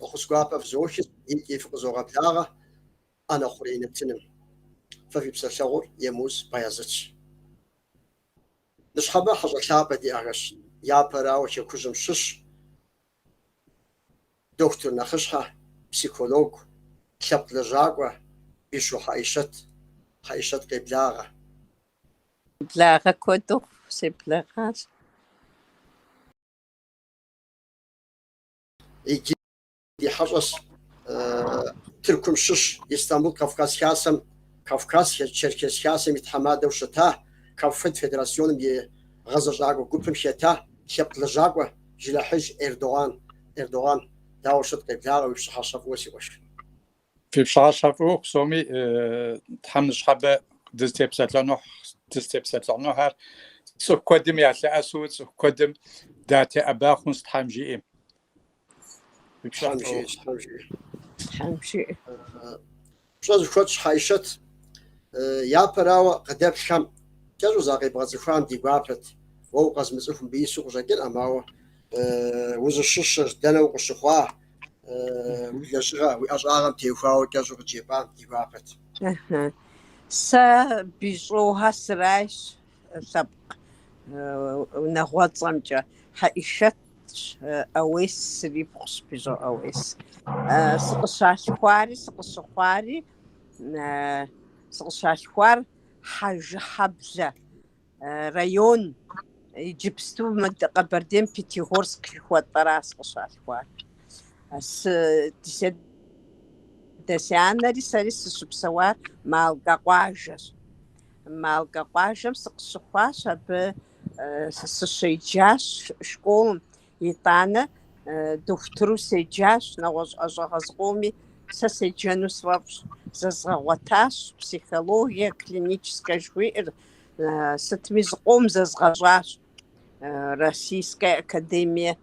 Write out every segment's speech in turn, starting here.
وخسقابة في زوجي إنتي في زوجة بلاغة أنا خلينا بتنم ففي بسشغل يموز بيازتش نشحبة حاجة شابة دي أغش يا براو شكوزم شش دكتور نخشها بسيكولوج شاب لجاقوة بيشو حايشت قبلاغة بلاغة كودو سي بلاغات يجي دي حاجة تركم شش إسطنبول كافكاس كاسم كافكاس شركة كاسم يتحمادة وشتاه كافد فيدراسيون بي غزة جاقوة قبلم شتاه شاب لجاقوة جلا حج إردوغان داوشت قبلاغة ويشحا شافوسي وش في بشار شافوق سومي تحمل شحبة دستيبسات لعنو هار سوف قدم يعطي أسود سوف قدم داتي أباخون ستحمجي إم في بشار حمشي شاز شوت حايشت يا براو قدب شام كازو زاقي بغازفان دي غابت ووقز مزفن بيسو جاكين أماو وز الشش دنا وقشخوا ويجرا ويأجارم تيوفاو كازو جيبان دي غابت سا بيجوها سراش سبق ونغوطمجا حايشت أويس ريبخس بيجو أويس سقشاشخواري سقشاشخوار حاج حبلة ريون يجبستو منطقة بردين بيتيغورسك الخواترا سقشاشخوار دسيانا ساري سشبسوار مالقا قواجم سقشخواش أب سشيجاش شكوم يطانا دكتورو سيجاش نغوش أجغزقومي سسيجانو سوابش زازغواتاش психология клиническая жуир ستمزقوم زازغجاش Российская академия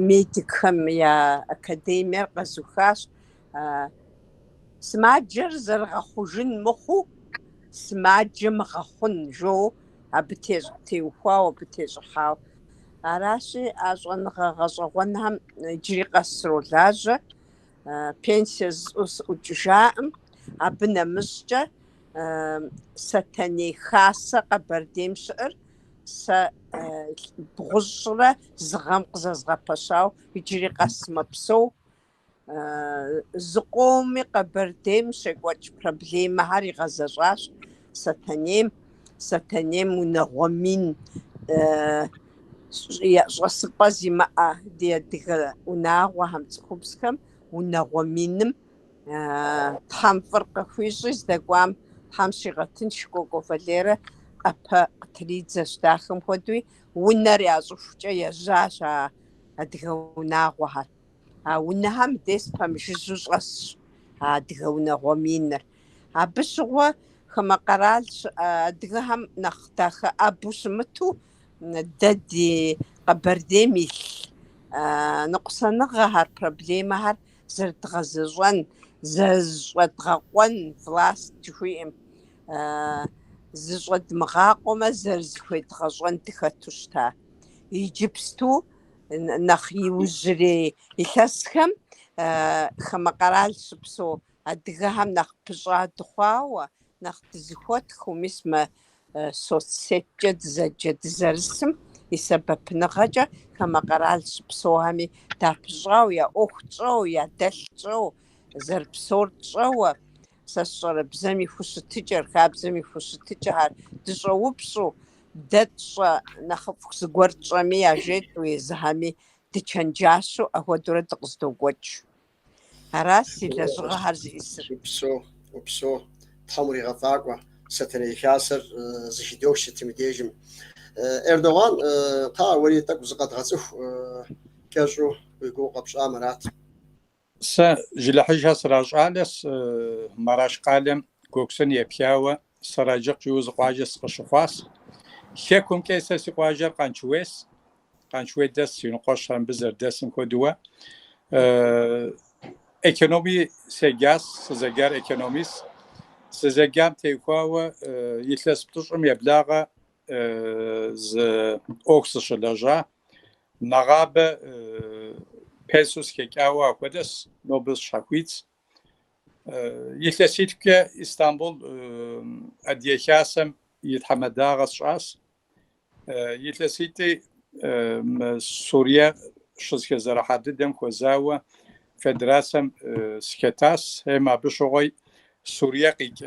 медикам я академия قزوخاش سماجر زرغخوجن مخو سماجم غخون جو أبتيج تيوخوا وبتيج حاو араши ӏэщӏэныгъэ-гъэщӏэгъуэнхэм иджыри къэсролажьэ пенсие зыӏущӏыжаӏым, абы нэмыщӏкӏэ Сэтэней хасэ Къэбэрдейм щыӏыр сэ бгъущӏрэ зы гъэм къызэзгъэпэщауэ иджыри къэсмыпсэу зыкъоми Къэбэрдейм щекӏуэкӏ проблемэхэр игъэзэщӏащ Сэтэнейм унагъуэ мин щӏэсыпӏэ зимыӏэ ди адыгэ унагъуэхэм цӏыхубзхэм унагъуэ миным Тхьэм фӏыр къыхуищӏи здэкӏуам Тхьэм щигъэтын Шкӏуэкӏуэ Валерэ ӏэпэ къытридзэщ дахэм хуэдэуи унэр ящӏыхукӏэ ежьащ а адыгэ унагъуэхэр. А унэхэм дес пэмыжыжьу щӏэсщ а адыгэ унагъуэ миныр. Абы щыгъуэ хамэ къэрал адыгэхэм нэхъ дахэӏэбу щымыту дэ ди Къэбэрдейм илъ ныкъусаныгъэхэр, проблемэхэр зэрыдгъэзэщӏэн, зэрызэщӏэдгъэкъуэн власт жыхуиӏэм, зыщӏэдмыгъакъуэмэ зэрызыхуедгъэщӏэн дыхэту щыта. Иджыпсту нэхъ иужьрей илъэсхэм хамэ къэрал щыпсэу адыгэхэм нэхъ пыщӏа дыхъуауэ, нэхъ дызыхуэтхыу, мис мы соцсеткӏэ дызэрысым и сэбэпыныгъэкӏэ хамэ къэрал щыпсэухэми дапыщӏауэ, я ӏуэху тщӏэуэ, я дэлъ тщӏэуэ, зэрыпсэур тщӏэуэ, сэ сщӏэрэ бзэм и хущытыкӏэр, хабзэм и хущытыкӏэр дыщӏэупщӏу, дэ тщӏэ нэхъыфӏ зыгуэр тщӏэми яжетӏу, езыхьэми дычэнджащэу апхуэдэурэ дыкъыздогуэкӏ. Аращ си лэжьыгъэхэр зиӏисыр. Упсо Тхьэм уригъэфӏакӏуэ Сэтэней хасэр зыхидох щытым и дежым. Эрдоган уэри тӏэкӏу зыкъэдгъэцӏыху кӏэщӏу уи гугъу къэпщӏам арат. Сэ жылэхьыжхэр сращӏалэ Мараш къалэм Гуэгусэн еплъауэ Сэрэджыкъ жыӏэу зы къуажэ сыкъыщыхъуащ. Лъэкумкӏэ сэ си къуажэр Къанчуей дэс си ныкъуэщ мыбы зэрыдэсым хуэдэуэ. Экономи седжас, сызэгар экономист. Сызэгам теухуауэ илъэс плӏыщӏым еблагъэ зы ӏуэху сыщылэжьа. Нэгъабэ песус хекӏауэ апхуэдэс нобэ щхьэхуиц. Илъэситӏкӏэ Истанбул Адыгэ лъасэм и тхьэмэдагъэ сщӏащ. Илъэситӏи Сурие щызыхезэрыхьа дыдэм хуэзауэ федерацием сыхэтащ. Абы щыгъуи Сурие къикӏ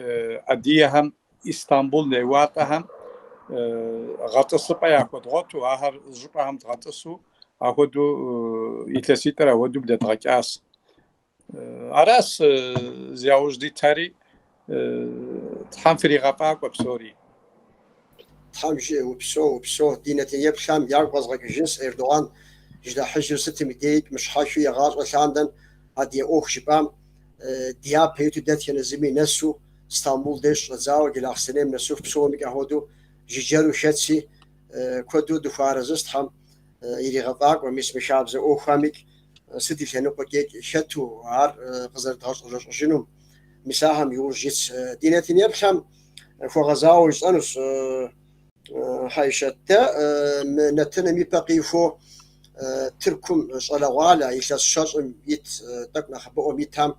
Адыгэхэм Истанбул неуакъэхэм гъэтӏысыпӏэ яхуэдгъуэту, ахэр щӏыпӏэхэм дгъэтӏысу, ахуэдэу илъэситӏыр ахуэдэу блэдгъэкӏащ. Аращ зи яужь дитэри Тхьэм фригъэфӏакӏуэ псори. Тхьэм упсо ди Нетаньяху яр къэзгъэкӏыжынщ Эрдоган жыдэхьыжьыр сытым и дейт мыщхьэхыу егъащӏэ лъандэм Адыгэ ӏуэху жыпӏам дяпэ иту дэт енэзыми нэсу Стамбул деж щӏэдзауэ Гелахъсэнейм нэсу псоми ахуэдэу жыджэру хэтси куэду дыхуарэзыщ Тхьэм иригъэфӏакӏуэ мис мы хабзэ ӏуэхуами сыт и лъэныкъуэкӏэ хэту ар къызэрыдгъэщӏыжыну мис ахэм иужь итщ. Ди Нетаньяхум хуэгъэзауэ ищӏэнущ Хьэишэтэ нэтыным и пэ къихуэу Тыркум щӏалэгъуалэ илъэс щэщӏым ит тӏэкӏу нэхъыбэӏуэм итам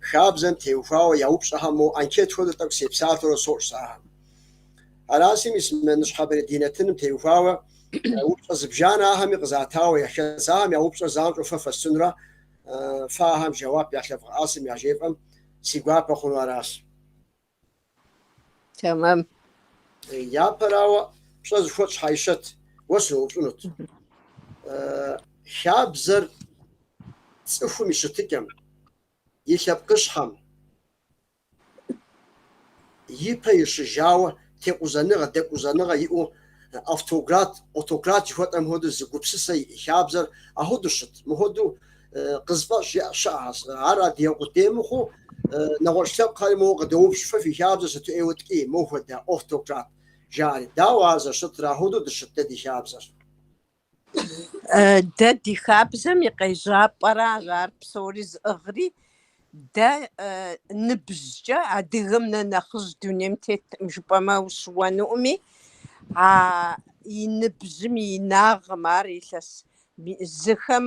хабзэм теухуауэ яупщӏэхэм моуэ анкет хуэдэу тӏэкӏу сепсалъэурэ соӏущ сэ ахэм. Аращи мис Ныщхьэбэ ди Нэтыным теухуауэ упщӏэ зыбжанэхэми къызатауэ яхэзахэм я упщӏэр занщӏэу фэ фэстынурэ фэ ахэм жэуап ялъэвгъэӏасым я жепӏэм си гуапэ хъуну аращ. Тамам. Япэрауэ пщӏэ зыхуэтщ Хьэишэт уэ сыноупщӏынут. Хабзэр цӏыхум и щытыкӏэм, и лъэпкъыщхьэм и пэ ишыжауэ текъузэныгъэ, дэкъузэныгъэ иӏэу автократ жыхуэтӏэм хуэдэу зы гупсысэ и хабзэр ахуэдэу щыт. Мыхуэдэу къызфӏэщ щыӏэщ. Ар Адыгэ къудей мыхъуу нэгъуэщӏ лъэпкъхэри моуэ къыдэупщӏ фэ фи хабзэр сыту ӏейуэ ткӏий, моуэ хуэдэ автократ жаӏэри. Дауэ ар зэщытыр ахуэдэу дыщыт дэ ди хабзэр. Дэ ди хабзэм и къежьапӏэращ ар псори зыӏыгъри. Дэ ныбжькӏэ адыгэм нэ нэхъыжь дунейм тетым жыпӏэмэ ущыуэнуӏыми, и ныбжьым и инагъым ар илъэс зыхэм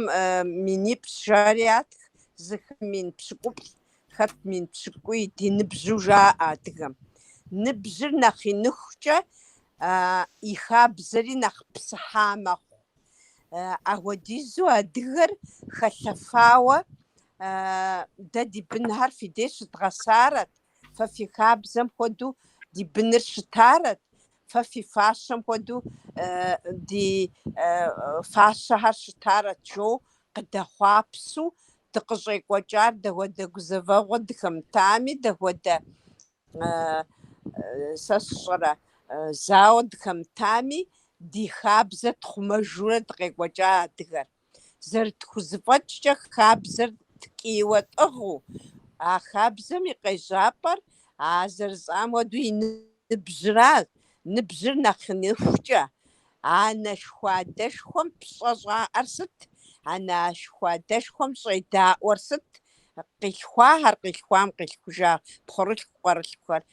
минипщӏ жари ятх, зыхэм мин пщыкӏуплӏ, хэт мин пщыкӏуй ди ныбжьу жаӏэ адыгэм. Ныбжьыр нэхъ иныхукӏэ и хабзэри нэхъ псыхьа мэхъу. Ахуэдизу адыгэр хэлъэфауэ дэ ди бынхэр фи деж щыдгъэсарэт, фэ фи хабзэм хуэдэу ди быныр щытарэт, фэ фи фащэм хуэдэу ди фащэхэр щытарэт жо къыдэхъуапсу дыкъыщӏекӏуэкӏар дыхуэдэ гузэвэгъуэ дыхэмытами, дыхуэдэ сэ сщӏэрэ зауэ дыхэмытами, ди хабзэр тхъумэжурэ дыкъекӏуэкӏа адыгэр. Зэрытхузэфӏэкӏкӏэ хабзэр ткӏийуэ тӏыгъыу, а хабзэм и къежьапӏэр а зэрыцӏам хуэдэу и ныбжьыращ. Ныбжьыр нэхъ иныхукӏэ. Анэ шхуадэшхуэм пщӏэ щӏаӏэр сыт? Анэ шхуадэшхуэм щӏедаӏуэр сыт? Къилъхуахэр къилъхуам къилъхужа пхъурылъху къуэрылъхухэр.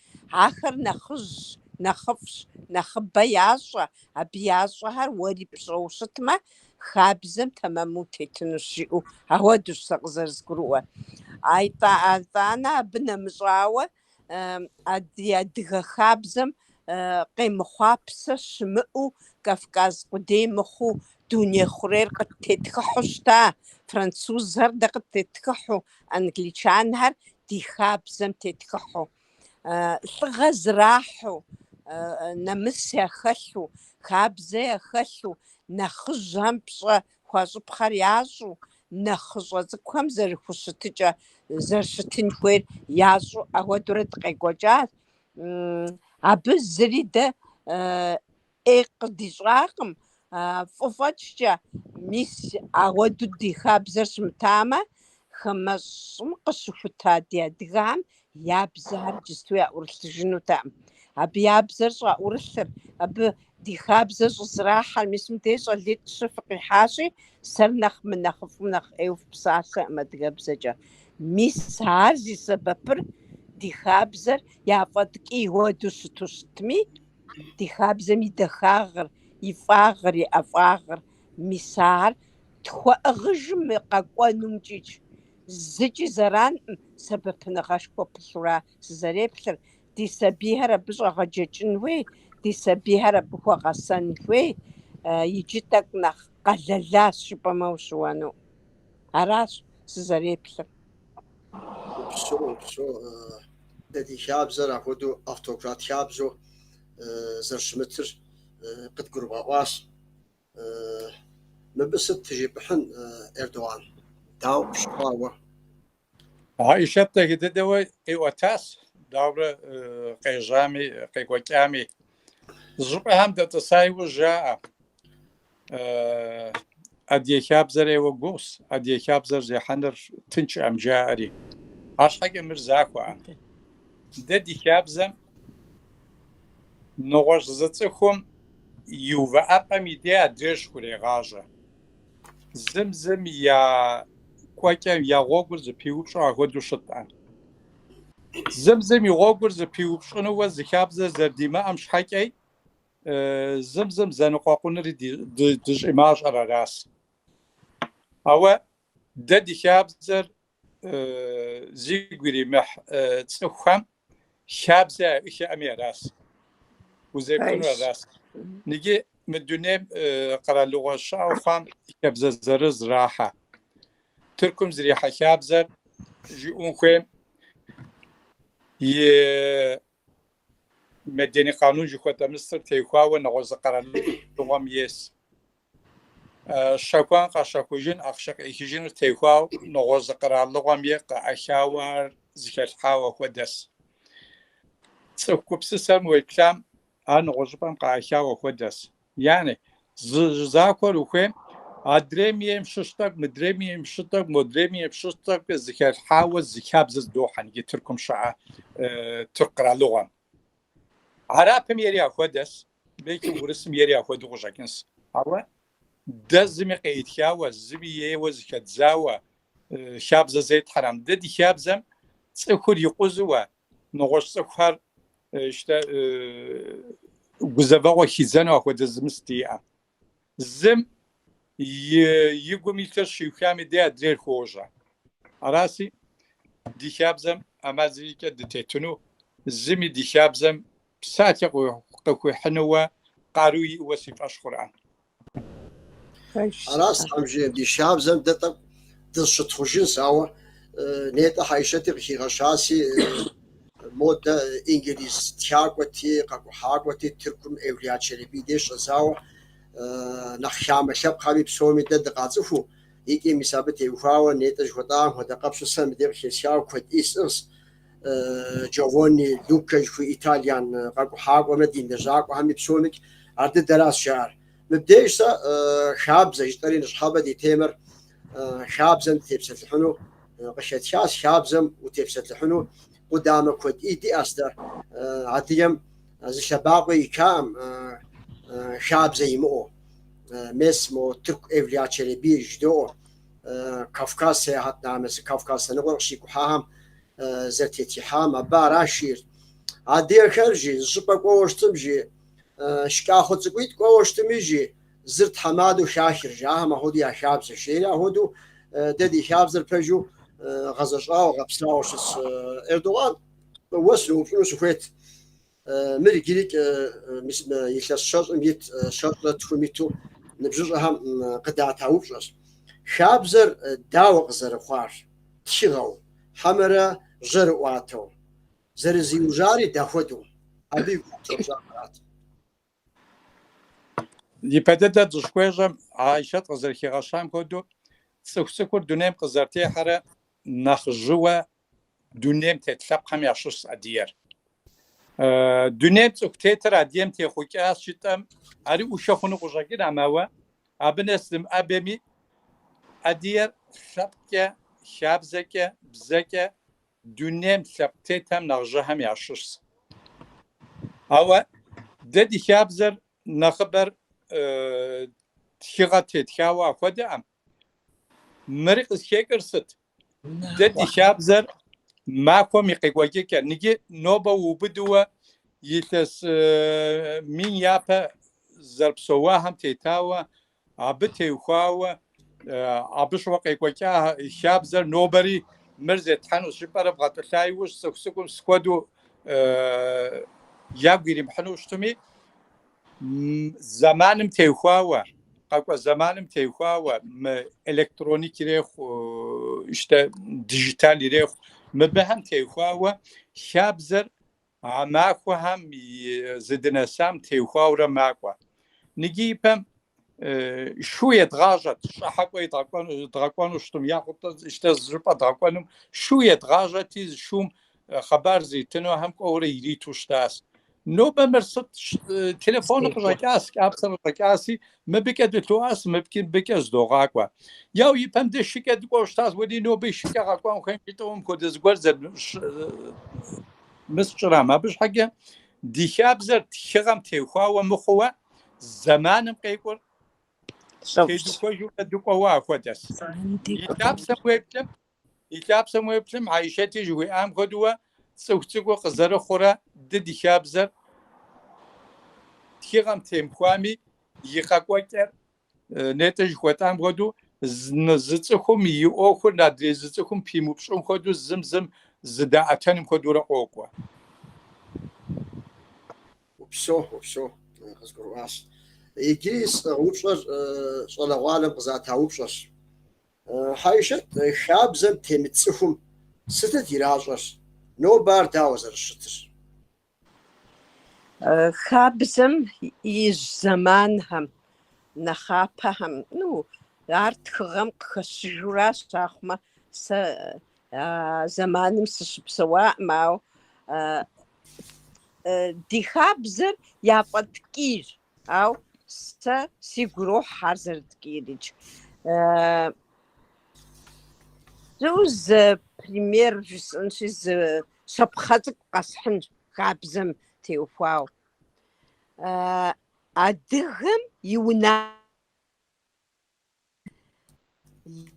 Ахэр нэхъыжьщ, нэхъыфӏщ, нэхъыбэ ящӏэ. Абы ящӏэхэр уэри пщӏэу щытмэ, хабзэм тэмэму тетынущ жиӏэу ахуэдэущ сэ къызэрызгурыӏуэр. Итӏанэ абы нэмыщӏауэ ди адыгэ хабзэм къемыхъуа псэ щымыӏэу, Кавказ къудей мыхъуу, дуней хъурейр къыттетхыхьу щыта. Французхэр дэ къыттетхыхьу, англичанхэр ди хабзэм тетхыхьу. Лӏыгъэ зрахьу, нэмыс яхэлъу, хабзэ яхэлъу, нэхъыжьхэм пщӏэ хуащӏыпхъэр ящӏу, нэхъыщӏэ цӏыкӏухэм зэрыхущытыкӏэ, зэрыщытын хуейр ящӏу ахуэдурэ дыкъекӏуэкӏащ. Абы зыри дэ ӏей къыдищӏакъым. ФӀыфӀэкӀкӀэ, мис ауэду ди хабзэр щымытамэ, хамэщӏым къыщыхута ди адыгэхэм я бзэхэр иджысту яӏурылъыжынутэкъым. Абы я бзэр щӏаӏурылъыр, абы ди хабзэр щӏызэрахьэр, мис мыбдеж щӏалитӏ щы фыкъихьащи, сэр нэхъ мы нэхъыфӏым нэхъ ӏейуэ фпсалъэкъым адыгэбзэкӏэ. Мис ар зи сэбэпыр ди хабзэр яфӏэткӏий хуэдэу щыту щытми, ди хабзэм и дахагъыр, и фӏагъыр, и ӏэфӏагъыр, мис ар тхуэӏыгъыжым мы къэкӏуэнум кӏыкӏ. Зыкӏи зэран сэбэпыныгъэшхуэ пылъура сызэреплъыр. Ди сабийхэр абы щӏэгъэджэкӏын хуей, ди сабийхэр абы хуэгъэсэн хуей, иджы тӏэкӏу нэхъ къэлэлащ жыпӏэмэ ущыуэну. Аращ сызэреплъыр. Псо ди хабзэр апхуэдэу автократ хабзэу зэрыщымытыр къыдгурыӏуащ. Мыбы сыт жепӏыхьын Эрдоган? Дауэ пщӏауэ? عائشة هددوي قوتاس دور قيجامي قيقوكامي زبهم دتصايو جاء أدي خابزر وجوس أدي خابزر زي حنر تنش أم جاري عش حاجة مرزاقوا ددي خابزم نغش زتخم يوفا أقام يدي أدريش خوري غاجة زمزم يا كوكا يا غوغر زبيوش أخذوا شطان زمزم يغوغر زبيوش أنا وزخابزر زرديما أمش حكي زمزم زنقاقون ردي دج إماج على راس أو ددي خابزر زيغوري مح تسخم خابزر إيش أمي راس وزيكون راس نيجي من الدنيا قرا لغة شاوخام خابزر زرز راحة تركم زريحة خابزر جيون خويم مدني قانون جوكتا مصر تيخوا ونغوز قرار لغم يس شاكوان قاشاكوجين أخشاك إيجين تيخوا نغوز قرار لغم يق أشاور زكالحاوة ودس تسوكوبس سرم ويبلام نغوز بام قاشاوة ودس يعني زاكور وخيم أدريميم ششتك مدريميم ششتك مدريميم ششتك زكالحاوة زكابز دوحن يتركم شعا تقرأ لغم عربم يري أخدس بيك ورسم يري أخد وجاكنس أوا دزمي قيتيا وزبيه وزكتزاوا شابز زيت حرام ددي شابزم تسخر يقزوا نغش تسخر إشتا جزبا وخزان أخد زمستيا زم يقوم يترشي وخامي دي أدرير خوجا أراسي دي شابزم أما زيك دتيتنو زمي دي شابزم ساتي قوي حنوة قاروي وصف أشخران أراس حمجي دي شابزم دتا دشتخوجين سوا نيتا حيشتي غشي غشاسي مودة إنجليز تياغوتي قاقو حاغوتي تركم أوليات شربي ديش سوا نخشام شاب قابي بسومي دد قاطفو يكي مسابتي وفاوة نيتا جوطام ودا قبشو سام دي غشي سياو كود إيسنس جووني لوكاج في إيطاليان قاقو حاغو مدينة جاكو همي بسومك عرض دراس شعر مبدأيشتا خابزة يشتري نشحابة دي تيمر خابزم تيبسة الحنو غشت شاس خابزم وتيبسة الحنو قدام كود إيدي أستا عديم زي شباقي كام خابزة يمو مسمو ترك إفليات شربي جدو كافكاس سياحت نامس كافكاس نغرق شيكو حاهم زرتي حام باراشير عادي خرجي زبا قوشتم جي شكاخو تقويت قوشتم جي زرت حماد وشاخر جاها ما هودي خابز شيرا هودو ددي خابز البجو غزشاو غبساو شس اردوغان وصلوا فلوس خويت مري جيريك يخلص شرط ميت شرط تخميتو نبجوهم قدعتها وبجس خابزر داوق زرخوار تشغو حمرة جرؤاتو زرزي وجاري داخدو أبي تجارات يبدأ تشكوجم عايشة قزرخي غشام كودو سكر دونيم قزرتي حرة نخجوا دونيم تتلاب خم يعشوس أدير دونيم تكتر أديم تخوك أشتم أري وشخونو قجاكين عماوا أبنسلم أبمي أدير خبكة خابزكة بزكة دونيم ثبتهم نخجهم يعشوس أو ددي خابزر نخبر تخيغات تخاوا خدام مريق شيكرست ددي خابزر ماكو ميقيقوكيكا نيجي نوبا وبدوا يتس مين يابا زرب سواهم تيتاوا عبتي وخاوا أبش وقي كوكا شابزر نوبري مرزت حنو شبرة بغت لايوش سكسكم سكودو يابغيري محنوشتمي زمانم تيخواوا قاقوا زمانم تيخواوا إلكترونيك ريخ إشتا ديجيتال ريخ مبهم تيخواوا شابزر عماكوا هم زدنا سام تيخواورا ماكوا نجيبهم شوية غاجت حقوي دراكوانو شتم ياخد اشتاز جبا دراكوانم شوية غاجتي شوم خبر زيتنو هم كوري يريتو شتاس نو بمرسط تليفونك ركاس كابسر ركاسي ما بكد تواس ما بكز دوغاكوا ياو يبهم دشكة دكو شتاس ودي نو بشكة غاكوان خين كتوم كودز غورزر مسجرا ما بش حاجة دي شابزر تشغم تيخوا ومخوا زمان قيقور تيدوكو دوكو كودس يتاب سمويبلم عايشتي جوي ام خدوا صوتكو قزر خورا ددي شابزر تيغم تيمخوامي يقاكوكر نتج خوتام خدو زتصخم يوخو نادري زتصخم بيموبشم خدو زمزم زداعتن خدو رقوقوا وبشو خزقرو اس يجيس وبشر صلوالم قزاتا وبشر حايشت خابزم تيمتصخم ستة يراجر نو بار داوزر الشتر خابزم يج زمانهم نخابهم نو ارت خغم خشجورا شاخما س زمانم سشبسوا ماو دي خابزر يابطكير او س سيغرو حرزر تكيرج زوز بريمير جسنشز شبخاتك قصحن خابزم تيوفاو أدغم يونا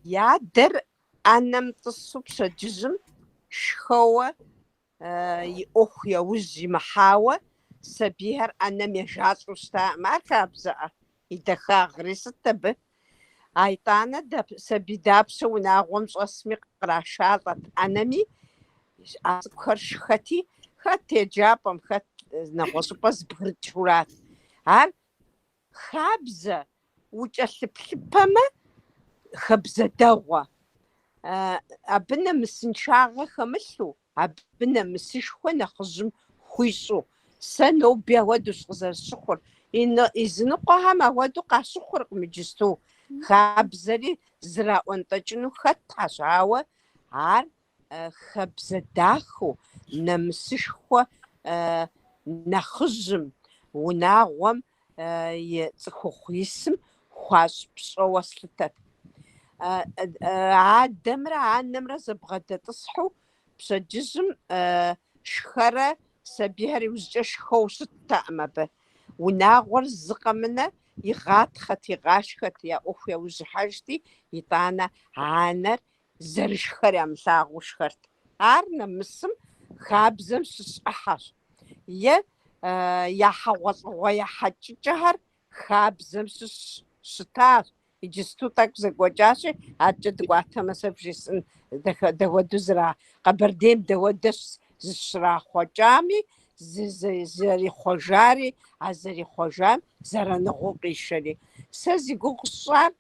يادر أنم تصبش جزم شخوة يأخ يوزي محاوة سبيهر أنم يجاز وستا ما كابزة يدخا غريس التبه أيطانا دب سبي دابس وناغمس أسمي قراشاطة أنمي أذكر شختي خت جابم خت نغوص بس برجورات هر خبزة وجلبلبما خبزة دوا أبنا مسنشاغة خمسو أبنا مسشخو نخزم خويسو سنو بيودوس غزر سخر إن إذنقها ما ودو قاسخر مجستو خبزة زراعون تجنو خت عشاوة هر خبزة داخو نمسشخو نخزم وناغوم يتخوخيسم خاص بصوة سلطة عاد دمرة عاد نمرة زبغدة تصحو بسجزم شخرة سبيهري وزجاش خوصة تأمبه وناغور الزقمنا يغات خط يغاش خط يا أخويا وزحاجتي يطانا عانر زرش خري أمساغو شخرت عارنا مسم خابزم سسحاش يا حوص ويا حج جهر خابزم سستاش يجستو تاك زغوجاشي أجد قواتا مسافجيسن دودو زرا قبرديم دودش زشرا خوجامي زري خوجاري عزري خوجام زرا نغوقي شري سازيقو قصار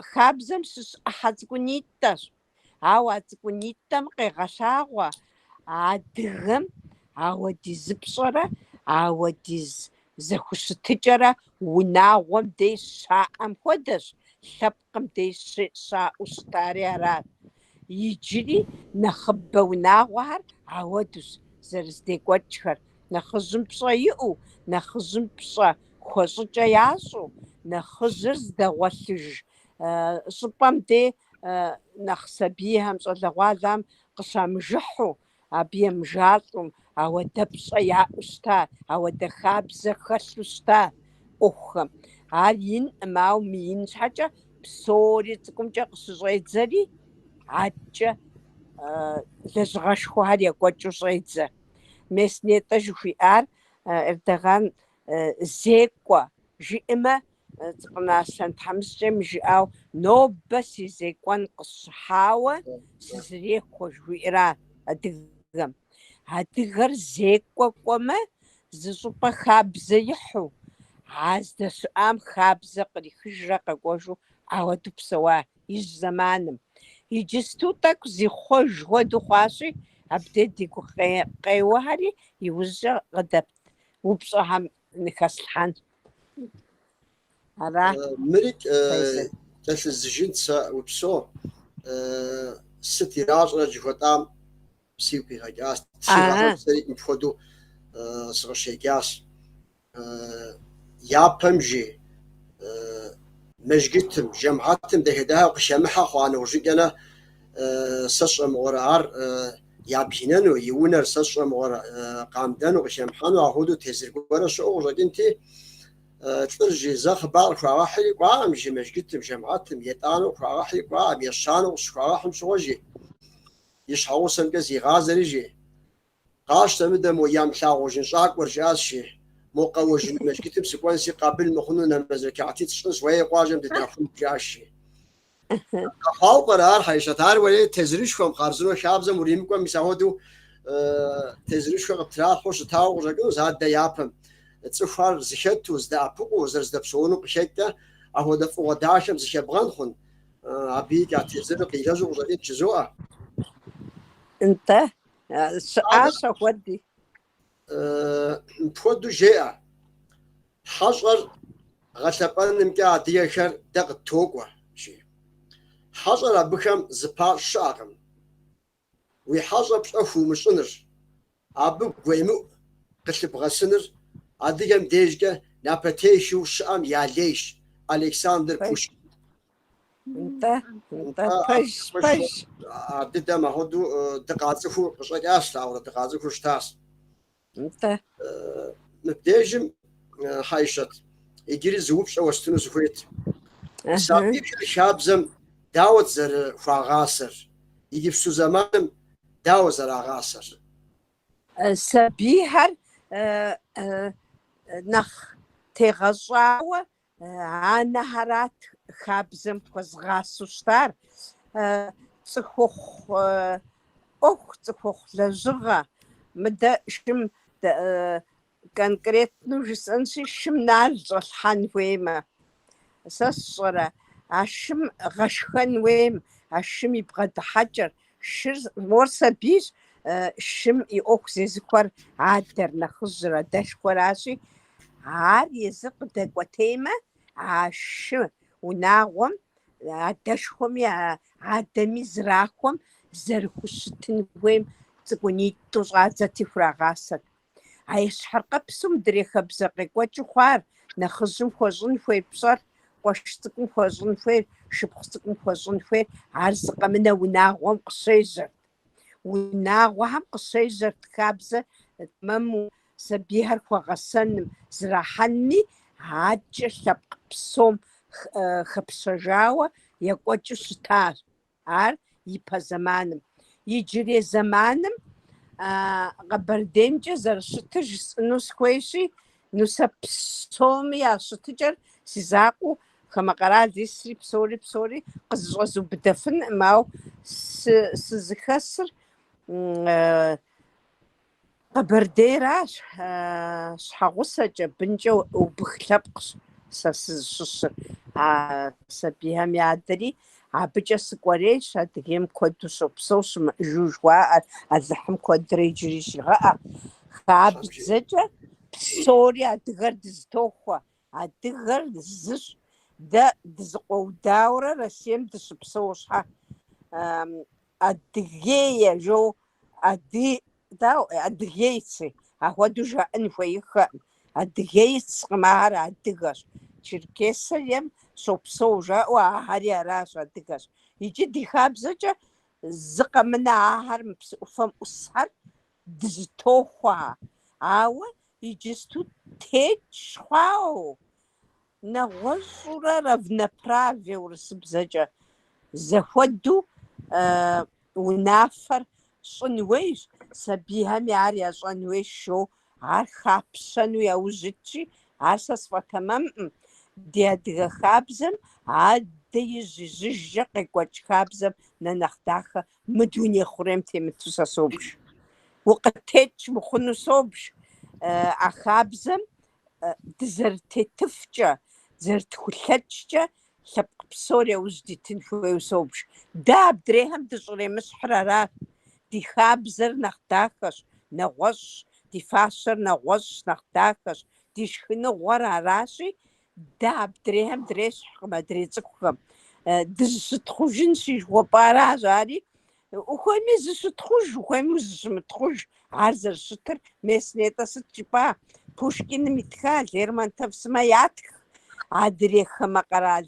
خابزم سسحاز عوات كونيتم قيغشاغوا عادغم عودي زبصرة عودي زخشتجرة وناغم دي شاقم خودش لبقم دي شاء أستاريارات يجري نخبة وناغوهر عودوس زرز دي قوتشهر نخزم بصا يقو نخزم بصا خوصجا ياسو نخزرز دغوثج صبام دي نخسبيهم صلواتهم قسم جحو أبيم جالتهم أو دبصة يا أستاذ أو دخابزة خس أستاذ أخم عالين ماو مين حاجة بصوري تكون جاقص زيت زري عجة لزغش خوهر يقوتشو زيت زر مسنيتا جوفي أردغان زيكوا جئمة цӏыкӏунащэн тхьэмыщкӏэм жиӏэу нобэ си зекӏуэн къысщыхьауэ сызэрехуэ жиӏэра адыгэм. Адыгэр зекӏуэ кӏуэмэ, зы щӏыпӏэ хабзэ ихьу, здэщыӏам хабзэ кърихыжрэ къэкӏуэжу ауэду псэуа ижь зэманым. Иджысту тӏэкӏу зихъуэж хуэдэу хъуащи, абдей ди къеуэхьэри иужьчӏэ упщӏэхьэм ныхэслъхьэн. Ара Мырик Файзэл. кӏэлъызыжынцэ упсо сыт иращӏрэ жыхуэтӏам псигу къигъэкӏащ. Сэри мыпхуэдэу сыкъыщекӏащ. Япэм жи мэжгытым, жэмыхьэтым дахэ къыщемыхьэ хъуа нэужьыкӏэмэ сэ сщӏэмыгъуэрэ ар ябжынэну, и унэр сэ сщӏэмыгъуэрэ къамдэну, къыщемыхьэну ахуэдэу тезыр щыӏэу къыщӏэкӏынти, лӏыр жи зэ хъыбар къыхуагъэхьри кӏуаӏым жи мэжгытым, жэмыхьэтым, етӏанэу къыхуагъэхьри кӏуаӏым, ещанэу къыщыхуагъэхьым щыгъуэ жи и щхьэгъусэмкӏэ зигъазэри жи къащтэ мыдэ мо ямылъагъуу жьынщӏакӏуэр жиӏащ жи мо къэуэжын мэжгытым сыкӏуэн си къабыл мыхъуну нэмэз рекъати тщӏын сыхуей къуажэм дыдэхун жиӏащ жи. Къэхъуауэ пӏэрэ ар хьэщӏэт, ар уэри тезырышхуэм хъарзынэу хабзэм уримыкӏуэм мис ахуэдэу тезырышхуэ къыптралъхьэу щытауэ къыщӏэкӏынущ адэ япэм. Цӏыхур зыхэту, здэӏэпыкъуу, зэрыздэпсэуну къыхекӏэ, ахуэдэ фӏыгъуэ дахэм зыхебгъэн хъун. Абы и тезырыр къилэжьу къыщӏэкӏын чызоӏэ. Нтӏэ щыӏащ ахуэди. Мыпхуэдэу жеӏэ. Хьэщӏэр гъэлъэпӏэнымкӏэ адыгэхэр дэ къыттокӏуэ жи. Хьэщӏэр абыхэм зыпар щыӏэкъым. Уи хьэщӏэ пщӏэ хуумыщӏыныр, абы гуеймыӏу къылъыбгъэсыныр адыгэм дежкӏэ напэтехыу щыӏэм я лейщ Александр Пушкин. Нтӏэ пэж. Дыдэм ахуэдэу дыкъацӏыхуу къыщӏэкӏащ, ауэрэ дыкъацӏыхуу щытащ. Нтӏэ. Мыбдежым хьэщӏэт иджыри зыупщӏэ уэстыну сыхуейт. Сабийм хабзэм дауэ зэрыхуагъасэр, иджыпсту зэманым дауэ зэрагъасэр. Сабийхэр нэхъ тегъэщӏауэ анэхьэрат хабзэм хуэзгъасу щытар. Цӏыхухъу ӏуэху, цӏыхухъу лэжьыгъэ. Мыдэ шым конкретну жысӏэнщи, шым нал щӏэлъхьэн хуеймэ. Сэ сщӏэрэ, а шым гъэшхэн хуейм, а шым и бгъэдыхьэкӏэр. Шыр мор сабийщ, шым и ӏуэху зезыхуэр адэр нэхъыжьыр, адэшхуэращи, ар езы къыдэкӏуэтеймэ, а шы унагъуэм, адэшхуэми, адэми зрахуэм зэрыхущытын хуейм цӏыкӏунитӏу щӏадзэти хурагъасэрт. А ещхьэркъэпсым дрехъабзэ къекӏуэкӏыу хъуар, нэхъыжьым хуэщӏын хуейр пщӏэр, къуэш цӏыкӏум хуэщӏын хуейр, шыпхъу цӏыкӏум хуэщӏын хуейр, ар зыкъэмынэ унагъуэм къыщежьэрт. Унагъуэхэм къыщежьэрт хабзэ мэму сабийхэр хуэгъэсэным, зрахьэнми, адэкӏэ лъэпкъ псом хэпщэжауэ екӏуэкӏыу щытащ. Ар ипэ зэманым. Иджырей зэманым Къэбэрдеймкӏэ зэрыщытыр жысӏэну сыхуейщи, нусэ псоми ящытыкӏэр си закъуэу хамэ къэрал исри псори къызыщӏэзубыдэфынӏым, ауэ сызыхэсыр Къэбэрдейращ. Щхьэгъусэкӏэ, бынкӏэ убых лъэпкъщ сэ сызыщыщыр. Сабийхэм ядэри абыкӏэ сыкӏуэрейщ, Адыгейм куэду щопсэу щымыӏэжу жыхуаӏэр, Алыхьым куэдрэ иджыри щигъэӏэ. Хабзэкӏэ псори адыгэр дызытохуэ, адыгэр зыщ. Дэ дызыкъуэудаурэ Россием дыщыпсэу щхьэ Адыгея жоу Адыгейцы, ахуэдэу жаӏэн хуейхэӏым. Адыгейцкъым, ар адыгэщ. Черкесием щопсэу жаӏэу ахьэри аращ, адыгэщ. Иджы ди хабзэкӏэ зыкъэмынэ ахьэр мы псы ӏуфэм ӏусхьэр дызытохуэ. Ауэ иджысту тетщ хъуауэ. Нэгъуэщӏурэ равноправие урысыбзэкӏэ. Зэхуэдэу унафэр щӏын хуейщ, сабийхэми ар ящӏэн хуейщ, ар хапщэну яужь итщи, ар сэ сфӏэтэмэмӏым. ди адыгэ хабзэм адэ ижьыжьэ къекӀуэкӀ хабзэм нэнэхъ дахэ мы дуней хъурейм темыту сэ собж. УкъытекӀ мыхъуну собж. А хабзэм дызэрытетыфкӀэ, зэрытхулъэкӀкӀэ лъэпкъ псор яужь дитын хуейуэ собж. Дэ абдрейхэм дыщӀремыщхьыр арат. Ди хабзэр нэхъ дахэщ, нэгъуэщӀщ, ди фащэр нэгъуэщӀщ, нэхъ дахэщ, ди шхыныгъуэр аращи, дэ абдрейхэм дрещхькъым, адрей цӀыкӀухэм. Дызыщытхъужын щижыхуэпӀаращ, ари ухуейми зыщытхъуж, ухуейми узыщымытхъуж. Ар зэрыщытыр МесснетӀэ сыт жыпӀа? Пушкиным итха, Лермонтов-Сымэ ятх, адрейхэмэ къэрал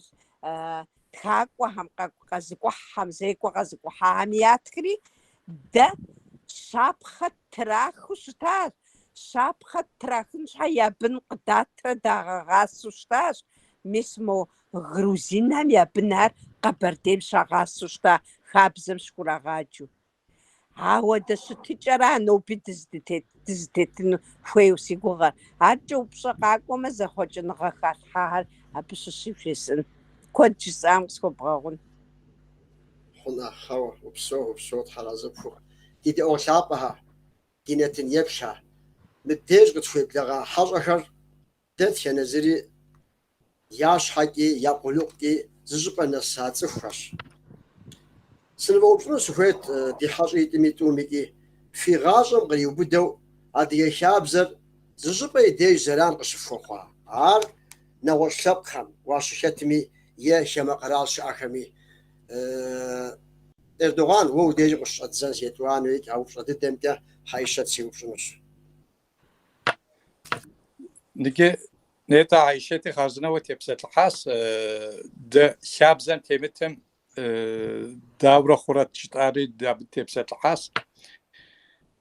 тхакӀуэхэм, къэзыкӀухьхэм, зекӀуэ къэзыкӀухьахэми ятхри, дэ щапхъэ трахыу щытащ. Щапхъэ трахын щхьэ я бын къыдатрэ дагъэгъасэу щытащ. Мис мо Грузинхэм я бынхэр Къэбэрдейм щагъасэу щыта, хабзэм щхурагъаджэу. Ауэ дэщытыкӀэра ноби дызытетыну хуейуэ си гугъэр. Аркӏэ упщӏэ къакӏуэмэ, зэхъуэкӏыныгъэ халъхьэхэр абы щыщи жесӏэн. Куэд жысӏам къысхуэбгъэгъун. Хъуна, хьэуэ, упсэу тхьэразэпху. Ди дэӏуэлъапӏэхьэ, ди нэтын еплъхьэ. Мыбдеж къытхуеблэгъа хьэщӏэхэр дэ тенэзыри я щхьэкӏи, я къулыкъукӏи зыщӏыпӏэ нэса цӏыхухэщ. Сынывэупщӏыну сыхуейт ди хьэщӏи итӏыми тӏумитӏи, фи гъащӏэм къриубыдэу адыгэ хабзэр зыщӏыпӏэ и деж зэран къыщыфхуэхъуа. Ар нэгъуэщӏ лъэпкъхэм, уащыхэтми е хамэ къэрал щыӏэхэми. Эрдоган уэ удежи къыщыщӏэддзэн зетӏуануи, а упщӏэ дыдэмкӏэ хьэишэт сиупщӏынущ. Ныгъэ нетӏэ Айшэти хъарзынэуэ тепсэлъыхьащ дэ хабзэм темытым дауэ хъурэт щытари абы тепсэлъыхьащ.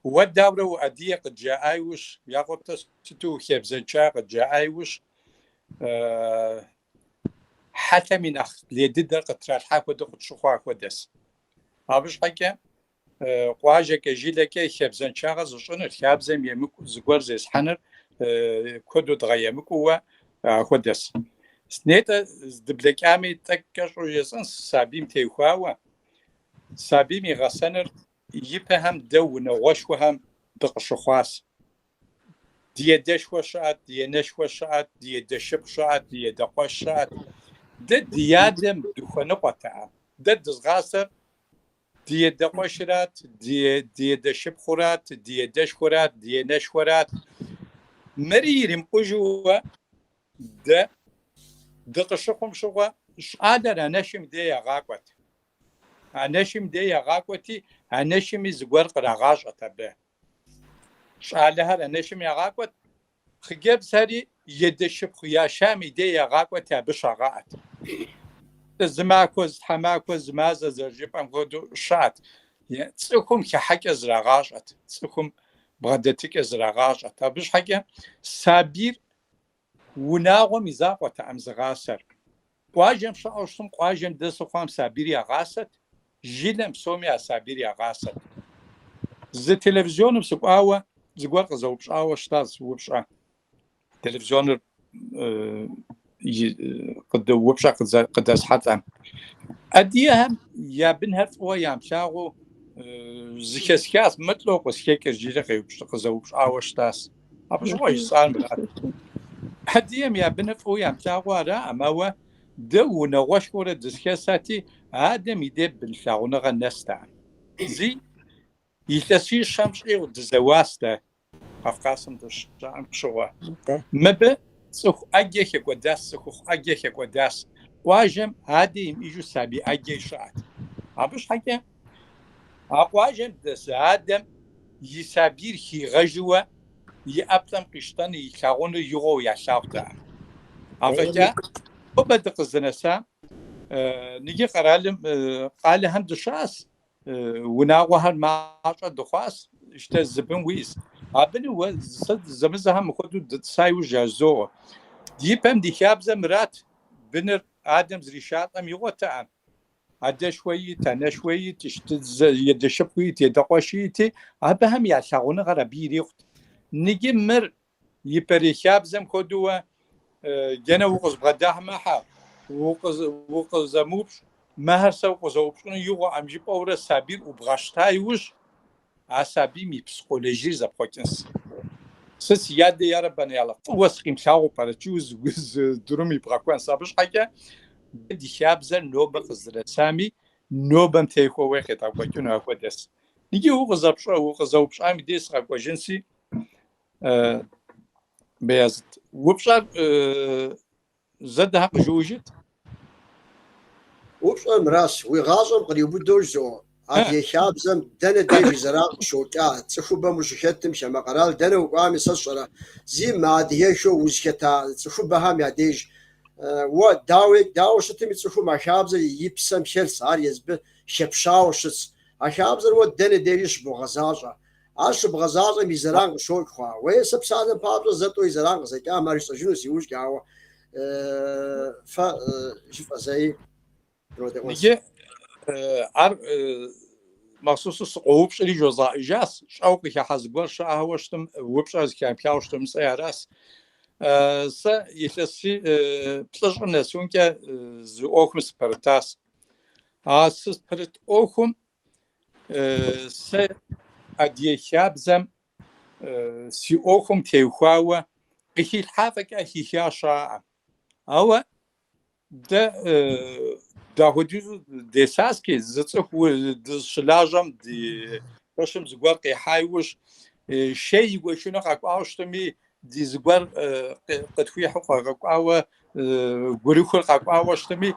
Уэ дауэ уӏэдие къыджаӏауищ, якъуэпӏэ сыту ухебзэнча къыджаӏауищ, хьэлъэм и нэхъ лей дыдэр къытралъхьа хуэдэу къытщыхъуа хуэдэс. Абы щхьэкӏэ къуажэкӏэ, жылэкӏэ и хебзэнчагъэ зыщӏыныр, хабзэм емыкӏу зыгуэр зесхьэныр куэду дгъэемыкӏууэ хуэдэс. Нетӏэ здыблэкӏами тӏэкӏэ щӏу жесӏэн сабийм теухуауэ, сабийм игъэсэныр ипэхэм дэ унагъуэшхуэхэм дыкъыщыхъуащ. Ди едэшхуэ щыӏэт, ди енэшхуэ щыӏэт, ди едэшыпхъу щыӏэт, ди едэкъуэш щыӏэт. Дэ ди адэм дыхуэныкъуэтэӏэ. Дэ дызгъасэр ди едэкъуэшрат, ди едэшыпхъурат, ди едэшхуэрат, ди енэшхуэрат. Мэри иримыкъужууэ дэ дыкъыщыхъум щыгъуэ щӏалэр анэшым де ягъакӏуэт. Анэшым де ягъакӏуэти, анэшыми зыгуэр кърагъащӏэт абы. Щӏалэхэр анэшым ягъакӏуэт, хъыджэбзхэри едэшыпхъу яшам и де ягъакӏуэти, абы щагъаӏэт. Зы махуэ, зы тхьэмахуэ, зы мазэ зэрыжыпӏэм хуэдэу щыӏэт. Цӏыхум хыхьэкӏэ зрагъащӏэт, цӏыхум бгъэдэтыкӏэ зрагъащӏэт. Абы щхьэкӏэ сабийр унагъуэм и закъуэтэӏым зыгъасэр. Къуажэм щыӏэу щытым, къуажэм дэ сыхъуам сабийр ягъасэт, жылэм псоми а сабийр ягъасэт. Зы телевизионым сыкӏуауэ зыгуэр къызэупщӏауэ щытащ, упщӏэ. Телевизионыр упщӏэ къыдэсхьэлӏэм. Ӏэдиехэм я бынхэр фӏыуэ ямылъагъуу зыхесхащ, мытлӏэу къысхекӏыр жиӏэ къызэупщӏауэ щытащ. Абы щыгъуэ жысӏар мырат. Ӏэдием я быныр фӏыуэ ямылъагъуу араӏым, ауэ дэ унагъуэшхуэрэ дызыхесати, адэм и де бын лъагъуныгъэ нэстэӏым. Зи илъэсищэм щӏигъу дызэуащ дэ Кавказым дыщыӏэм щыгъуэ. Мыбы цӏыху ӏэджэ хекӏуэдащ, цӏыхухъу ӏэджэ хекӏуэдащ. Къуажэм адэ имыӏэжу сабий ӏэджэ щыӏэт. Абы щхьэкӏэ а къуажэм дэс адэм и сабийр хигъэжууэ и ӏэплӏэм къищтӏэну и лъагъуныр игъуэу ялъагъутэӏым. Афӏэкӏа тобэ дыкъызэнэсам ныджы къалэхэм дыщыӏэс, унагъуэхэр мащӏэ дыхъуащ, щтэ зыбын уиӏэс. Абыни уэ зэмызэхэм мыхуэдэу дытӏыса иужь яжьозыгъуэ. Ди пэм ди хабзэм мырат быныр адэм зришатӏэм игъуэтэӏым. Адэшхуэ ит, анэшхуэ ит, едэшыпхъу ит, едэкъуэши ити, абыхэм я лъагъуныгъэр абы ирихъут. Ныджы мыр и пэрей хабзэм хуэдэуэ جنا وقز بغداه معها وقز زموبش مهر سو قزوبشون يو امجي باور سابير وبغشتاي وش عصبي مي بسيكولوژي زبخوكنس سس ياد يا ربنا يلا وسقيم شاو بارتشوز درومي بغاكوان سابش حاجه بدي شابزر نوبه قزر سامي نوبم تيكو وقت اكوكن اكودس نيجي وقزوبش ام ديس اكوجنسي بيازت وبشار زد حق جوجت وبشار مراس ويغازم قريبو دوجو عاد شابزم دنا ديجي زراق شوكا تخوبا مشكتم شما قرال دنا وقامي سصرا زي ما دي شو وزكتا تخوبا هم يا ديج و داو شتم تخو ما شابز يبسم شل صار يزب شبشاو شس شابز و دنا ديش بغزاجا عاش بغزاجا ميزران شوك خوا ويسب سادن بابلو زتو يزران زكا ماريس جنوس يوش قاوا ف شوف زي نيجي مخصوص قوبش اللي جزاء جاس شوقي حزبور شاهوشتم وبش از كان بياوشتم سيراس س يلسي بلش نسون كه زو اوكم سبرتاس سبرت اوكم س ادي شابزم سي اوكم تيخوا قيل حافك اخي شاء او ده da hodju desaski zetsxu dşlajam di başım zgwar qihayush şey goşuna qaqawshtmi di zgwar qatfiy qaqawa gurikul qaqawshtmi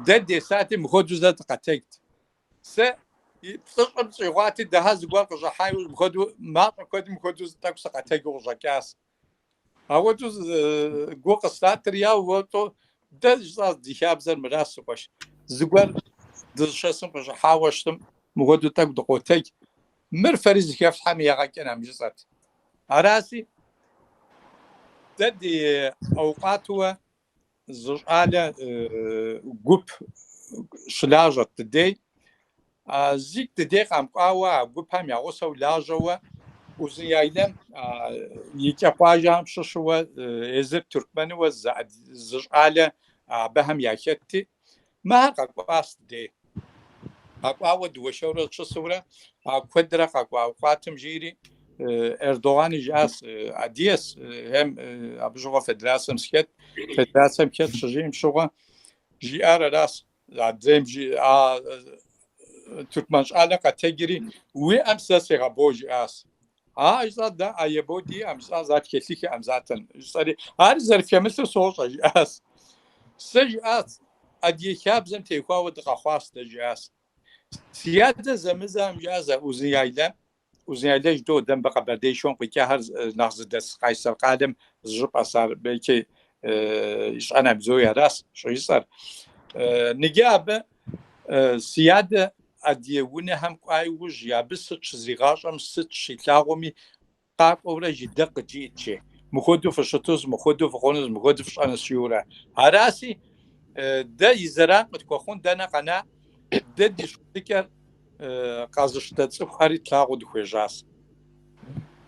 de desati mkhodu zat qatekt se ptsqam tsiwati daha zgwar qahayush mkhodu ma mkhodu tak qategu jakas awodu go qastat ya woto de zaz di habzer mras qosh زغور دشاسم باش حاوشتم مغدو تاك دقوتك مر فريز كيف حامي يغاكنا مجزات راسي تدي اوقاتوا زرعاله غوب شلاجه تدي زيك تدي قام قاوا غوب هم يغوسو لاجوا وزيايلم يكفاجام ششوا ازر تركمن وزاد زرعاله بهم ياكتي ما قاقواس دي قاقوا دوشورة شصورة قدرة قاقوا قاتم جيري اردوغان جاس اديس هم ابجوغا فدراسم سكت فدراسم كت شجيم شوغا جي ار راس زم جي تركمانش علاقه تجري وي امساس غبوج اس اجزاد دا ايبودي امساس ذات كليك امزاتن صاري هر ظرف مثل صوت اس سجات ادي شابزم تيخوا ودقه خواست جاس سياده زمزم جازه وزياده جدو دم بقى بديشون قيك هر نغز دس قيصر قادم زجب اثر بلكي ايش انا بزويا راس شو يصير نجاب سياده ادي ونه هم قاي وج يا بس زيغاشم ست شيلاغومي قاق اورا جدق جيتشي مخدو فشتوز مخدو فخونز مخدو فش انا سيوره هراسي ده يزرع متكون دنا قنا ده دي شتكر قازشت تصخري تلاقود خوجاس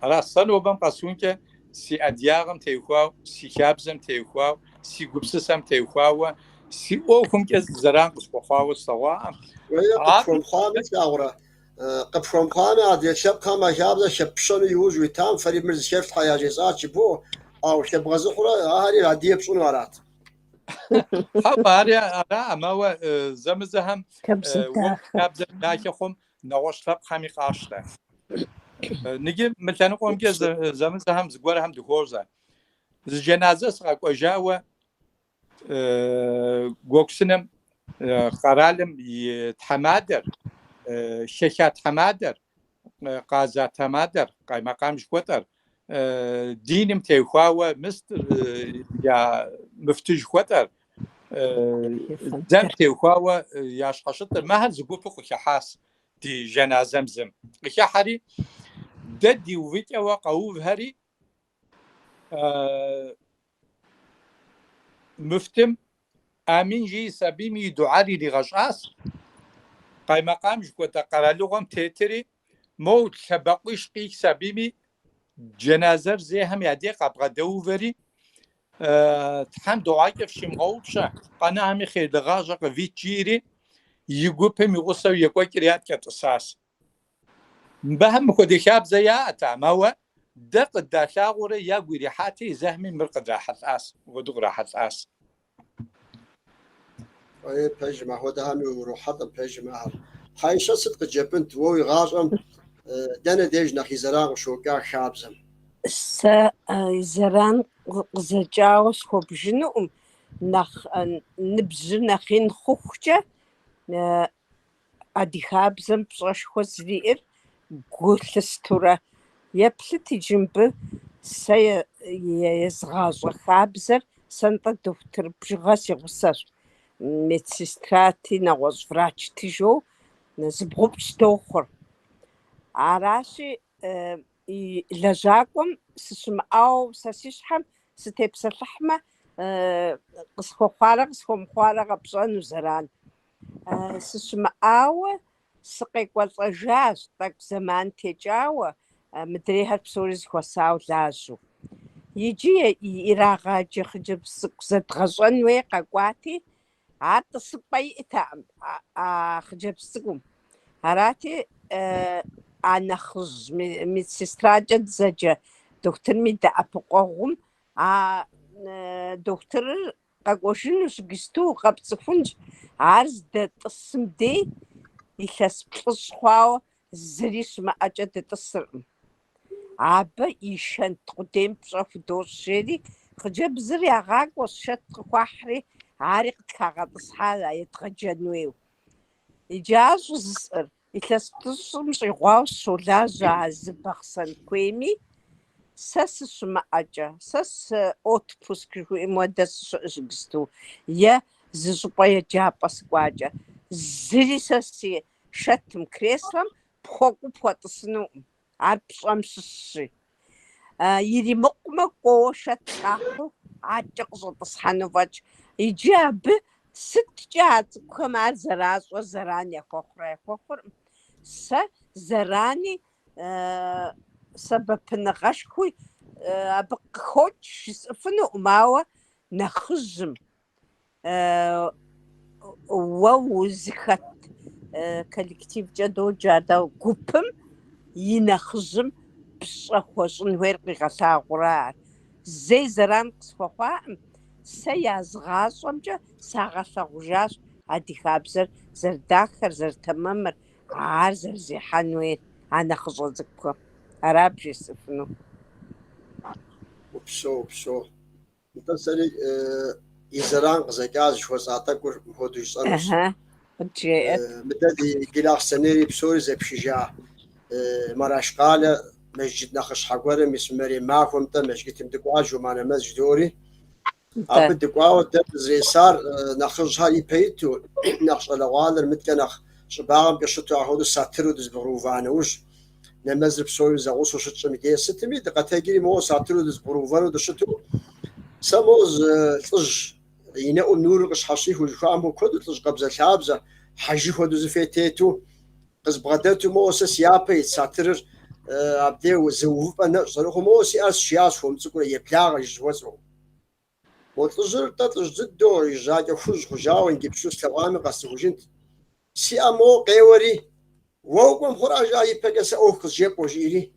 على سنو بام قاسونك سي ادياغم تيخوا سي خابزم تيخوا سي غبسسم تيخوا سي اوكم كز زرع قصخوا سوا قفرم خامس اورا قفرم خامس ادي شب كما شابزه شبشن يوز ويتام فريد مرز شفت حياجزات بو او شبغز خرا هاري ادي بشون ورات حباري أنا ما هو زمزهم وكابزم ناكيخم نواشلاب خامي قاشته نجي مثلا قوم كي زمزهم زغور هم دخورزا الجنازة سقاق وجاوة غوكسنم قرالم يتحمادر شيخات حمادر قازات حمادر قاي مقام شكوتر دينم تيخواوة مستر يا مفتوج خوتر زم تيخواوة ياش حشطر ما هل زقوفو خحاس دي جنازمزم خحري ددي وفيكا وقوف هري مفتم امين جي سبيمي دعاري لغشاس قاي مقام شكوتر قرالوغم تيتري موت شبقوش قيك سبيمي جنازر زي هم يدي قبغة دوفري تحم دعاء في مغوطشة قناعمي خير لغاجة فيتشيري يجوبهم يغصوا يقوى كريات كتصاص بهم كودي شاب زياتا ما هو دق الداشاغورة يقوي ريحاتي زهمي مرقد راحت آس ودق راحت آس أي بيجمع هو ده هم يروح بيجمع هاي شو صدق جبنت ووي غاجم دنا ديج نخي زراغ شو كا خابزم س زران زجاوس خبجنهم نخ نبزر نخين خوخجة أديخابزم بصش خزرير قلستورة يبلتي جنب سي يزغاز خابزر سنتا دكتور بجغاس يغسر ميدسيستراتي نغوز فراش تيجو نزبغبش دوخر عراشي لجاكم سسمعاو سسيشحم ستيبس اللحمة قصخو مخوارغ بصانو زران سسمعاو سقيق والطجاج طاق زمان تجاو مدريها بسوريز خوساو لاجو يجي يراغاجي خجب سق زد غزون ويقا قواتي عاد صبي إتام خجب سقوم هراتي أنا خز ميدسيستراجة زجا دكتور ميدا أبقوهم دكتور قاقوشين وشقستو قابتسفونج عارز دا تصم دي يخاس بلصخواو زريش ما أجد تصرم عابا يشان تقديم بصف دوش شيري خجب زري عغاق وشات خواحري عارق تكاغا تصحالا يتغجنويو إجاز وزسر يخاس تصمش يغواو سولاجا عزبخصن كويمي ساس شما أجا ساس أوتبوس كيكو إمودس شقستو يا زجبايا جابس قواجا زري ساسي شتم كريسلم بخوكو بواتسنو عاربش أمششي يري مقمقو شتاحو عاجقزو تصحانو فاج يجاب ست جات كما زراز وزراني خخر سا زراني سبب نغشكوي بقخوش فنو ماوا نخزم ووزخت كولكتيف جدو جادا قوبم ينخزم بصخوشن ويرقي غساغرار زي زران قصفوخوام سيازغاصومجا ساغساغجاش عدي خابزر زرداخر زرتممر عارزر زي حنوين أنا خزوزكو أرابجي سفنو وبشو مثلا يزران زكاز شو ساعتك هو يسألوس جيت مدد قلاق سنيري بسوري زي بشجاع مراش قال مسجد نخش حقوري مسمري معكم تا مسجد مدقواج ومانا مسجد دوري عبد دقواو دب زي صار نخشها يبيتو نخش الوالر متكنخ شباغم بيشتو عهود ساترو دز بروفانوش نمزر بسوري زغوصو شتش مكيه ستمي دقاتاجري مو ساترو دز بروفانو دشتو سموز طج ينقو نور قش حشيح وجفامو كود طج قبزة شابزة حجيح ودز فيتيتو قز بغداتو مو سس يابي ساتر عبديو زوف أنا صاروخ مو سياس شياس فهم تقول يبلاغ يجوزو وطجر تطج زدو يجاجو خج خجاو نجيب شو سلامي قصو جنت سي أمو قيوري ووقم خراجا يبقى سأوخ جيب وجيري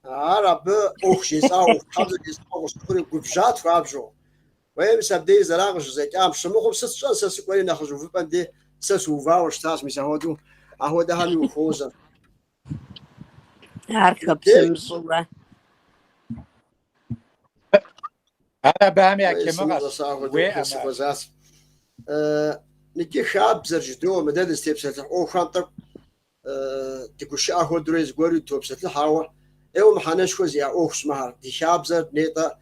عرب أوخ جيساو حبل جيساو وشكوري قبجات فابجو وين سبدي زراغش زي كام شموخ بسسجان سسكوري نخجو في بندي سسوفا وشتاس مساهودو أهو ده هامي وخوزا أركب سمسورة أنا بعمل كمغس وأما نجي خاب زرجدو مدد استيبسات أو خانطق تكوش أهو دريز قوري توبسات الحاوة إيو محانش خوزي أوخش مهار دي خاب زر نيتا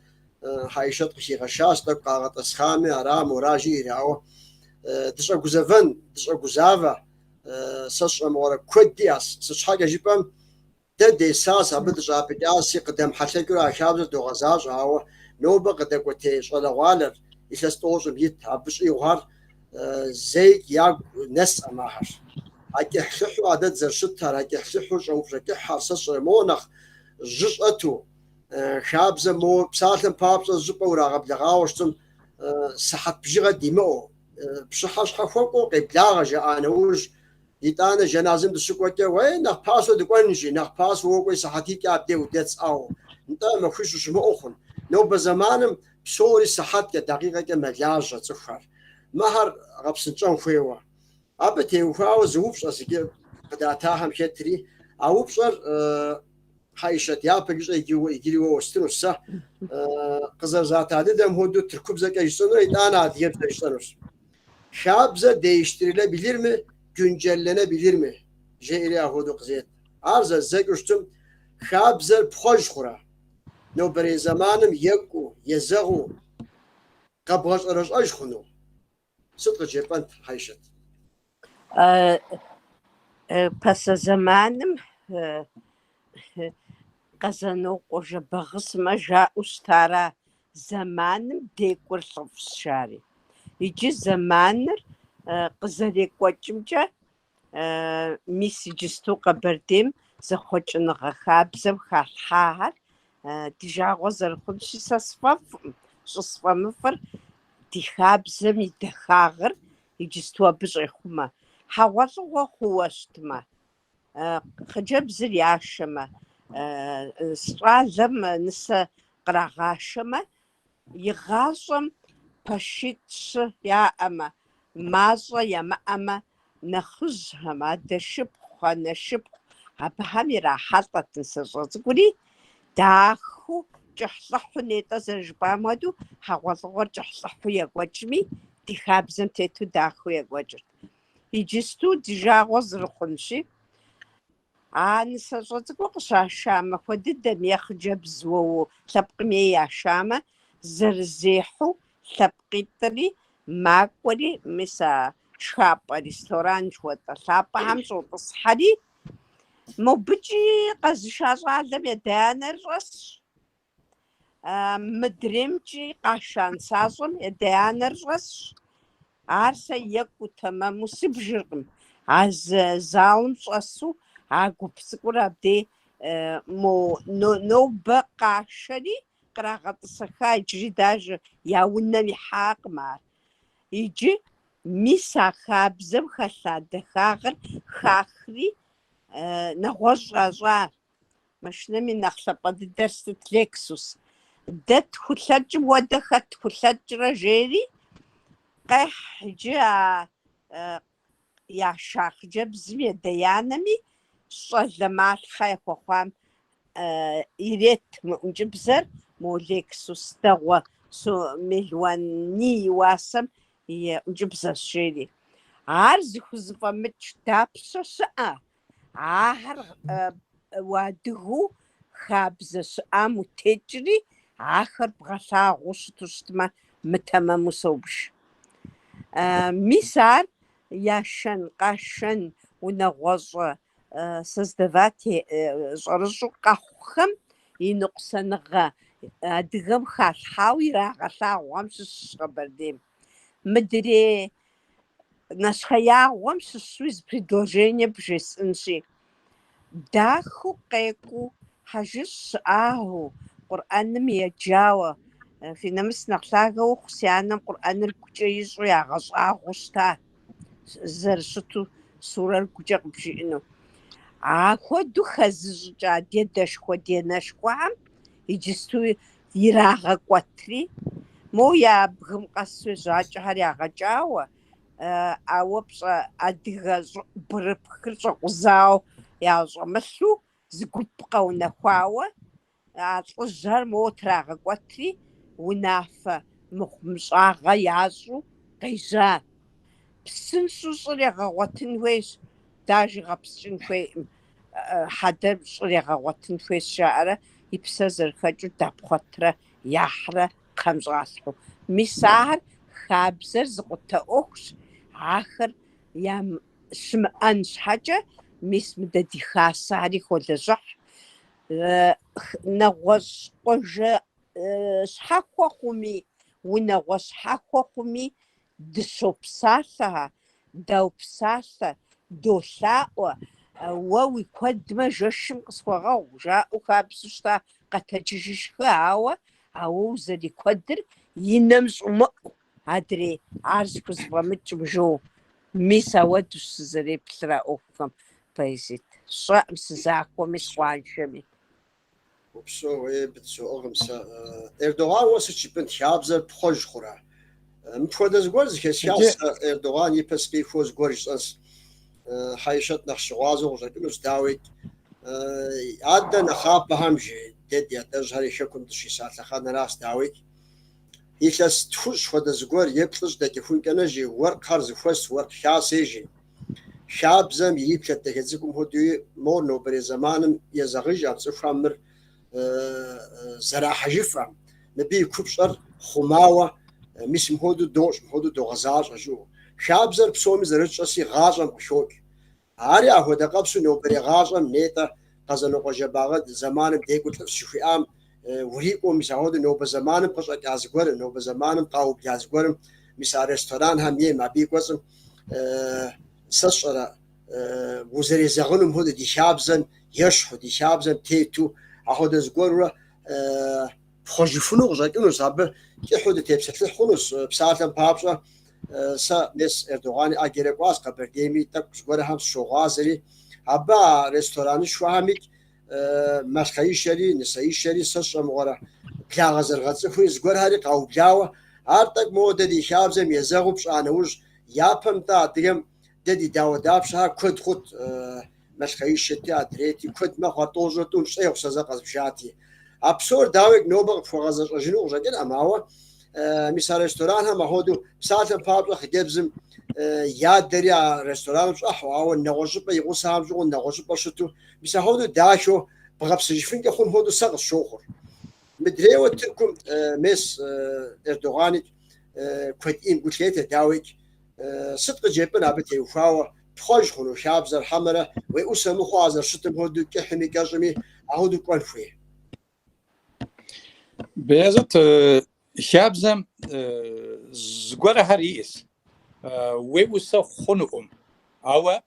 حايشت قشي غشاش تبقى غطس خامي أرام وراجي راو تشعر قزفن تشعر قزافة سشعر مورا كودياس سش حاجة جيبان تدي ساس عبد جابي داسي قدام حتى كرا خاب زر دو غزاج هاو نوبة قد كوتيش ولا غالر إساستوش بيت عبش إيوهار زيك ياق نس أماهر هاكي حسحو عدد زرشتها هاكي حسحو شوف ركحها سشر مونخ جشأتو خابزة مو بسالم بابزة زبا وراغب لغاوشتم صحت بجيغة ديمو بصحاش خفوقو قبلاغة جاء وج يتانا جنازم دسوكوكي وين نخ باسو دقوانجي نخ باسو وقوي صحتي كابدي وديتس أو انت ما خشو شمو أخن نو بزمانم بصوري صحت كدقيقة كمجاجة تخر مهر غبسنجان خويوا أبتي وفاو زوفش أسيكي قداتاهم شتري أو بصر حيشت يا بقيش يجي وستنوسا قزر ذات هذا دم هودو تركب زكاة يستنو إدانا ديب تشتنوس şabza değiştirilebilir mi? Güncellenebilir mi? Jeyri ahudu qziyet. Arza zekuştum şabza pxoj xura. No beri zamanım yeku, yezagu, qabğaş araş ajxunu. Sıdqı cepant hayşet. Pasa zamanım Qazanok'ue jjebağısme jja'eu ştara zamanım dek'ur lh'ıfsşari. Yicı zamanır khızerêk'ueç'ımç'e mis yicıstu kheberdêym zexhueç'ınığe xabzem xalhhağer di jjağue zerıxhunşi se sf'ef'ım, ş'ısf'emıf'ır di xabzem yi daxağır yicıstu abı ş'êxhume. Heğuelh'ığue xhuue şıtme, xhıcebzır yaşeme, щӏалэм нысэ кърагъашэмэ, и гъащӏэм пэшитӏ-щы яӏэмэ, мащӏэ ямыӏэмэ, нэхъыжьхэм, адэшыпхъу, анэшыпхъу абыхэм ирахьэлӏэт нысэ щӏэ цӏыкӏури, дахэу кӏыхьлӏыхьу нетӏэ зэрыжыпӏам хуэдэу хьэгъуэлӏыгъуэр кӏыхьлӏыхьу екӏуэкӏми, ди хабзэм тету дахэу екӏуэкӏырт. Иджысту ди жагъуэ зырыхъунщи, нысэ щӏэ цӏыкӏур къыщаша махуэ дыдэм е хъыджэбзуэу лъэпкъым яшамэ, зэрызехьу лъэпкъитӏри макӏуэри мис а шхапӏэ ресторан жыхуэтӏэ лъапӏэхьэм щӏотӏысхьэри, мобыкӏи къэзыша щӏалэм едэянэр щӏэсщ. Мыдремкӏи къаша нысащӏэм едэянэр щӏэсщ. Ар сэ екӏуу тэмэму сыбжыркъым. А залым щӏэсу а гуп цӏыкӏур абдей нобэ къашэри кърагъэтӏысэха, иджыри дажэ я унэм ихьакъым ар. Иджы мис а хабзэм хэлъа дахагъэр хахри нэгъуэщӏ къащӏа. Машинэми нэхъ лъапӏэ дыдэр сыт Лексус. Дэ тхулъэкӏым уэдэ хэт тхулъэкӏрэ жери, къехь иджы яша хъыджэбзым едэянэми, щӏалэ малъхъэ яхуэхъуам ирет мы ӏункӏыбзэр, мо Лексус дэгъуэ мелуани и уасэм и ӏункӏыбзэщ жери. Ар зыхузэфӏэмыкӏ дапщэ щыӏэ? Ахэр уадыгу хабзэ щыӏам утекӏри, ахэр бгъэлъагъуу щыту щытмэ, мытэмэму собж. Мис ар яшэн, къашэн, унагъуэщӏэ, создават щӏэрыщӏу къэхъухэм и ныкъусаныгъэ адыгэм халъхьауэ ирагъэлъагъуэм щыщщ Къэбэрдейм. Мыдрей нэщхъеягъуэм щыщу из предложение бжесӏэнщи. Дахэу къекӏуу хьэжыщ щыӏагъыу, къурӏэным еджауэ, фи нэмыс нэхъ лъагэ ухъу, си анэм къурӏэныр гукӏэ ищӏу ягъэщӏагъуэу щыта, зэрыщыту сурэр гукӏэ къыбжиӏэну. Хуэдэу хэзыщӏыкӏа дедэшхуэ денэшхуэхьэм иджысту ирагъэкӏуэтри, мо я бгым къэсу жьакӏэхэр ягъэкӏауэ, ауэ пщӏэ адыгэ бырыпхыр щӏэкъузауэ ящӏэмылъу, зы гуп къэунэхуауэ, а лӏыжьыр моуэ трагъэкӏуэтри, унафэ мыхъумыщӏагъэ ящӏу къежьа. Псынщӏэу щӏыр егъэгъуэтын хуейщ, дажи гъэпскӏын хуейӏым. Хьэдэр щӏыр егъэгъуэтын хуейщ жаӏэрэ, и псэр зэрыхэкӏыу дапхъуэтрэ яхьрэ кхъэм щӏалъхьэу. Мис ахэр хабзэр зыкъутэ ӏуэхущ, ахэр щымыӏэн щхьэкӏэ, мис мыдэ ди хасэхьэри холэжьыхь. Нэгъуэщӏ къуажэ щхьэхуэ хъуми, унагъуэ щхьэхуэ хъуми, дыщопсалъэ, даупсалъэ, долъаӏуэ. Уэ уи куэдмэ жэщым къысхуэгъэгъу, жаӏэу хабзэу щыта, къэтэджыжышхауэ ауэ узэрикуэдыр и нэм щӀумыӀу адрей ар зыхузэфӀэмыкӀым жо. Мис ауэдущ сызэреплъыр а Ӏуэхухэм. Баязит, щӀэӀым сызахуэми схъуаншэми. وبسوي بتسوقهم اردوغان واسه چیپن خیابزر پخوش خوره مفردز گورز که سیاس اردوغان یپس بیخوز گورش از حیشت نخشوازه و جکنوس داوید عادة نخاف بهمجي ددي أجهري شكون تشي ساعة خان راس داويك يكلاس تفوش خد زغور يبلش دكي فون كنجي ورق خرز فوس ورق شاسيجي شاب زم يبلت تهزكم هدي مور نو بري زمان يزغج أبصفامر زراحة جفام نبي كوبشر خماوة مسم هدو دو غزاج جو شاب زر بسومي زرتش أسي غازم بشوك عاري أهو دقابسو نو بري غازم نيتا قزنو قجباغد زمان ديقوت لفسوفي آم وريقو مساهود نو بزمان قصة جازگور نو بزمان قاو جازگور مسا رستوران هم يه ما بيقوزم سشرة وزري زغنم هود دي شابزن يشحو دي شابزن تيتو أهو دزگور خجفنو غزاكينو سابه كي حود تيبسل خلص بساعتن بابشا سا نس اردوغان اگرقواس قبرديمي تك زغور هم شوغازري ابا رستوران شو هميك مسخي شري نسي شري سش مغرا بلاغ زرغت فوي زغور هاري قاو بلاوه ارتك مود دي شابزم يزغبش انوج يابم تا ديم ددي داو دابشا كود خود مسخي شتي ادريتي كود ما خطوزتون شي يخصزق بشاتي ابسور داوك نوبغ فوغز جنو جدن اماوه مثال رستوران هم هودو ساعة فابلا خديبزم یاد دریا رستوران صح و نغوش با یقو سامج و نغوش با شتو مثلا هودو داشو بقى بسجفين كخون هودو ساق الشوخر مدري وتركم مس اردوغاني كنت إن قلت لي داويك صدق جيبنا بتي وفاو تخرج خلو شاب زر حمرة ويقسم خوازر شتم هودو كحمي كاجمي هودو كون فيه بيزت شابزم زغور هريس ويوسف خنقم أو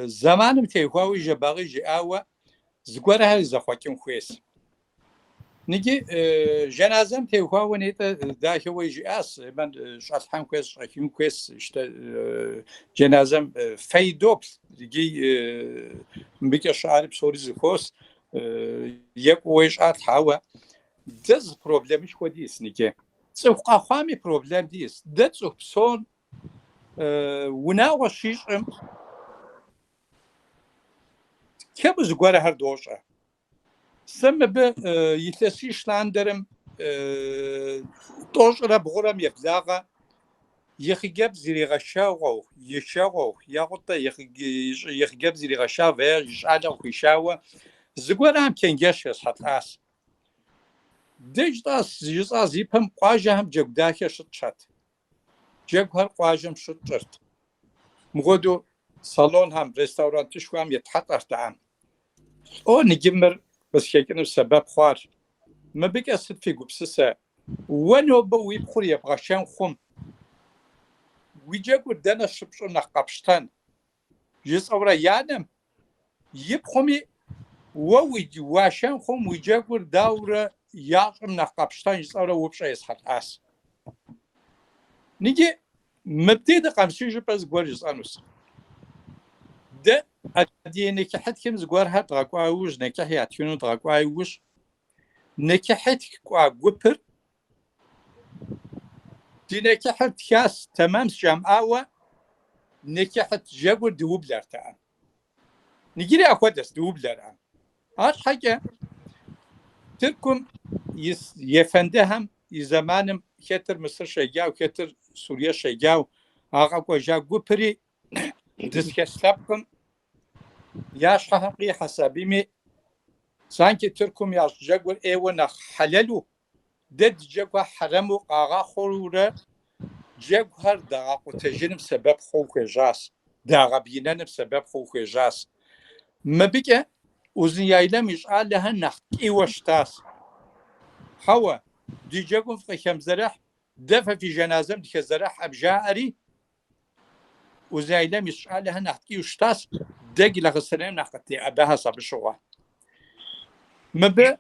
زمان متيخواوي جباغي جي أو زغور هري زخواكم خويس نيجي جنازم تيخواوي نيتا داخل ويجي أس من شاطحان كويس شاكيم كويس إشتا جنازم فيدوبس نيجي مبيك شعار بسوري زخوس يكويش أتحاوى دز problem ish kodis nike tsukh khami problem dis de tsukh son una washishim kebuz gwara har dosha semme be yitlesish landerim toshra bghoram yefzaga يخجب زي غشاوة يشاوة ياخد يخجب زي غشاوة يشعل وخشاوة زقورة هم كنجش يصحت أس ديجتاس يصاز يفهم قاجهم جبداك شطشت جبهر قاجم شطشت مغدو صالون هم رستوران تشو هم يتحط أرتعام أو نجمر بس كأنه سبب خوار ما بقى صد في قبسسة ونو بوي بخور يبغى شان خم ويجاكو دانا شبشو نقبشتان يصورا يانم يبخمي وويجي واشان خم ويجاكو داورة ياقم نقبشتان يصورا وبشا يسحط أس نيجي مبتدى قمسي جبز قوار يصانوس ده أدي نكحت كم زقوارها تغاكو عاوش نكحي عتيونو تغاكو عاوش نكحت كوا قبر دي نكحت كاس تمام جمعة نكحت جاقو دوبلر تعال نجري أخدس دوبلر عن هاد حاجة تركم يفندهم يزمانم كتر مصر شجاو كتر سوريا شجاو آقاكو جاقو بري دسكسلابكم ياش حقي حسابيمي سانكي تركم ياش جاقو ايوانا حللو دد جاقو حرمو قاقا خورورة جاقو هر داقو تجنم سبب خوخ جاس داقا بينانم سبب خوخ جاس ما بيكا وزن يايلم يشعال لها نخت ايواشتاس حوا دي جاقو فقه كم زرح دفع في جنازم دي زرح أبجاعري وزن يايلم يشعال لها نخت ايواشتاس داقي لغسرين نخت أباها صاب الشغل ما بي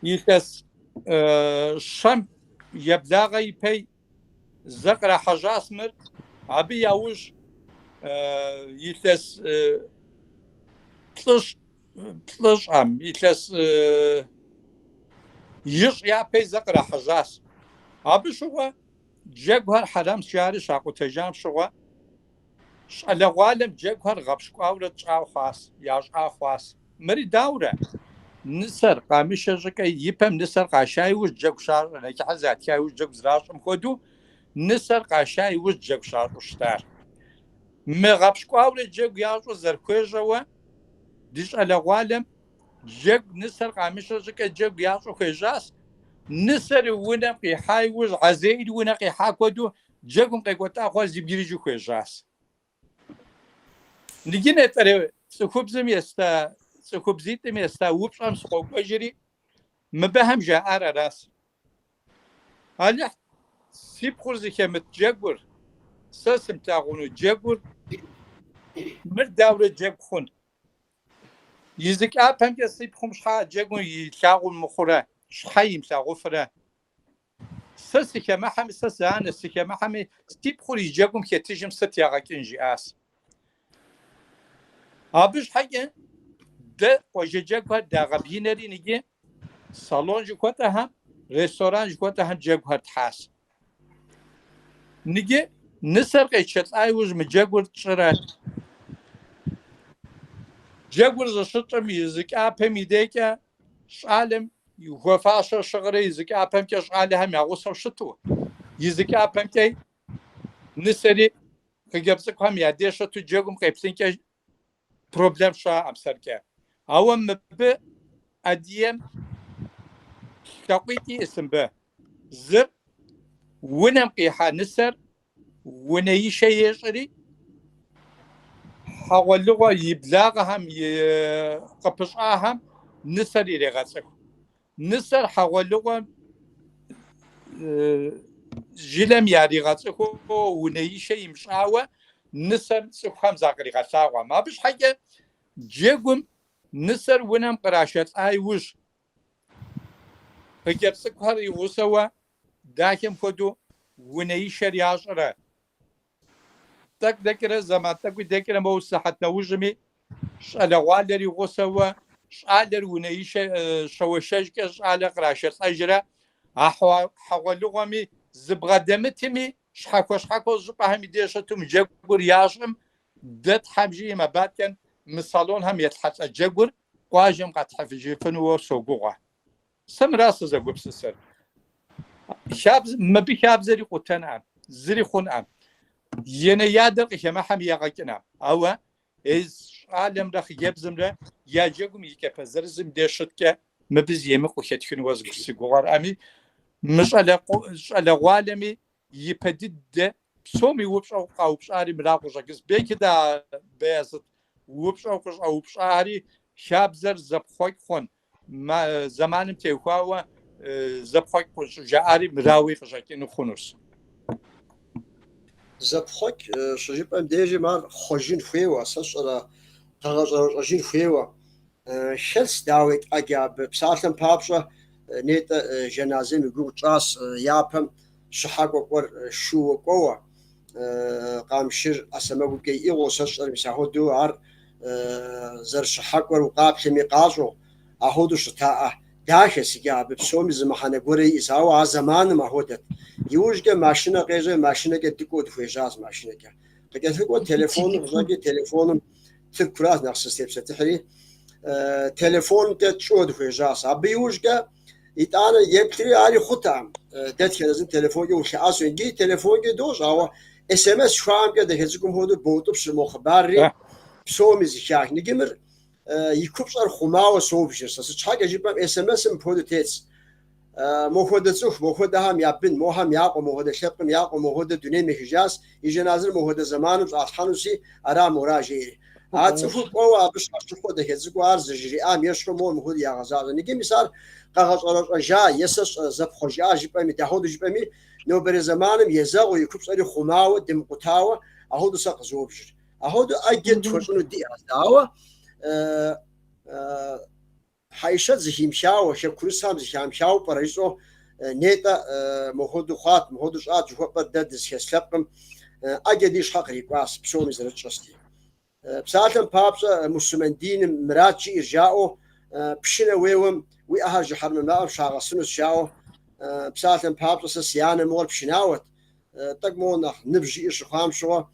يلتس شم يبلاغي بي زقرا حجاس مر عبي يوج يلتس تلش عم يلتس يش يا بي زقرا حجاس عبي شو جگوهر حرام شیاری شاقو تجام شوا شالوالم جگوهر غبش قاورت چاو خاص یاش آخواس مری داوره نسر قامیش جکه یپم نسر قاشای وش جگ شار نکی حزت کی وش جگ زراشم خودو نسر قاشای وش جگ شار اشتر م غبش قاورت جگ یاش زرکوی جوا دیش الوالم جگ نسر قامیش جکه جگ یاش خویجاس نسر ونم قی حای وش عزیز ونم قی حاکودو جگم قیقوتا خواهی بیریجو خویجاس نگینه تره سکوبزم یستا سکوبزیتم یستا وبشم سقوق بجری مبهم جاء راس هل سيب خرزي كمت جاكور ساسم تاغونو جاكور مر داورة جاك خون يزك هم كسيب خم شحا جاكون يتاغون مخورة شحايم تاغو فرا ساسي كما حمي ساسي أنا سي كما حمي سيب خوري جاكون كتجم ستياغا كنجي آس أبش حاجة ده وجه جاكور داغبينري نجي صالون جوكوتا هم رستوران جوكوتا هم جاكور تحاس نجي نسر قيشت أيوز مجاكور تشرا جاكور زشطم يزك أبهم يديك شعلم يوفاش شغري يزك أبهم كشعلهم يغوصوا شتو يزك أبهم كي نسري كجبسك هم يديش تو جاكم قيبسين كي problem شا أمسر كي أول مب أديم كقيتي اسم به زر ونم قيحة نسر وني شيء يشري حولوا يبلاغهم يقبشهم نسر يرغسك نسر حولوا جلم يرغسك وني شيء مشاوة نسر سخام زاقري غساوة ما بش حاجة جيكم نسر ونم قراشت أي وش فجبسك هري وسوا داكم خدو وني شرياش را تك ذكر زمان تك ذكر موسى حتى وجمي شالوالري وسوا شالر وني شوشج شال قراشت أجرا حولوغمي زبغدمتمي شحكو زبهم ديشتم جبر ياشم دت حبجي ما بعد كان مصالون هم يتحس جبر قاجم قد حفجي فنو سوقوغا سم راس زغوب سر شابز ما بيشاب زري قتنعم زري خنعم ينا يادق ما حم يغكنا او از عالم رخ يبزم ره يا جگم يكفزرزم دشتك ما بز يمق وختكن وزغ سيغوار امي مش على عالمي يبدد سومي وبش او قاوبشاري مراقوش كز بيك دا بيزت وبش او قش او بشاري شابزر زبخوك خون ما زمانم تيخوا زبخوك جاري مراوي قشكن خونوس زبخوك شجيب ام ديجي مار خوجين فيوا سشرا تغجين فيوا شلس داويت اجاب بسالم بابشا نيت جنازه ميغو تراس يابم شحاقو قور شو قوا قامشير اسمغو كي ايغو سشر مساهو دوار زر شحاقو وقاب ميقازو اهودو شتاء داخس جاب بسومي زمحنا غوري اساو زمان ما هودت يوجك ماشينه غير ماشينه كديكو دفيجاز ماشينه كا كتفكو تليفون زاكي تليفون تكراز نفس السيب تحري تليفون تشود دفيجاز ابيوجك يتانا يبتري علي خطام دت كنزن تليفون وش اسو يجي تليفون دوز او اس ام اس شوام كده هزكم هودو بوتوب شمو خبري بسومي زيشاك نجمر يكوبشار خماوة صوبشر ساس حاجة جيبهم اس ام اس بودتيتس موخود صوف موخود هم يابن موهم ياقو موخود شقم ياقو موخود دنيا مهجاز يجنازر موخود زمان وصحانوسي ارا مراجعي عاطفو قوا باش تشوفو ده هزكو ارز جري ام يشكو مو موخود يا غزاز نيجي مثال قاغص جا يسس زب خوجا جيبهم تاخود جيبهم نو بر زمانم يزاغو يكوبشار خماوة دم قطاوة اهودو ساق زوبشر اهودو اجت فرشنو دي داوا حيشت زهيمشاو شكرسام زهيمشاو بريزو نيتا مهودو خات مهودو شات جو بدد سيسلقم اجديش حقري باس بسومي زرتشستي بساتن بابس مسلمين دين مراتشي ارجاو بشنا ويوم وي اهرج حرم ما شاغسنو شاو بساتن بابس سيانا مول بشناوت تقمون نبجي ايش خام شو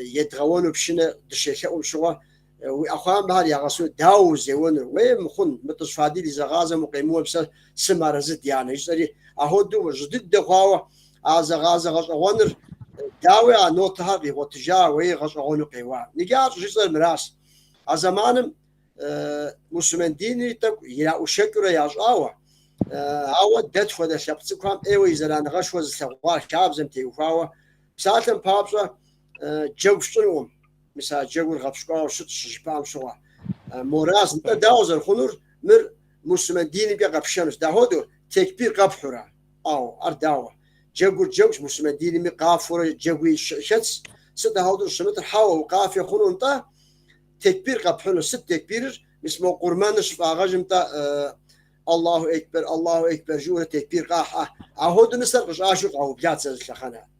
يدغونو بشنا دشيخه شو وأخوان بهار يغسو داو زيون ومخون متصفادي لزغازة مقيموه بس سمار زد يعني يشتري أهودو جدد دخواوة غازة غونر داوي نوتها بغوتجا وغونو قيوا نجار جزر مراس زمانم مسلمين ديني تك يا أشكر يا جاوة عود دت فدا شبتكم أيوة زلان غشوا زلوار شاب زمتي وفاوة ساعتم بابسا جوشتنهم مثلا جاور غبشقا وشت شجبام شوا موراز انت داوزر خنور مر مسلمين ديني بيا غبشانوس داهودو تكبير قبحورا او ارداوه جاور جوش مسلمين ديني مي قافور جاوي شتس ست هودو شمت الحاوه وقافيه خنور انت تكبير قبحونو ست تكبير اسمه قرمان شفا غجمتا الله اكبر جوره تكبير قاحه هودو نسرقش عاشق او بيات الشخانه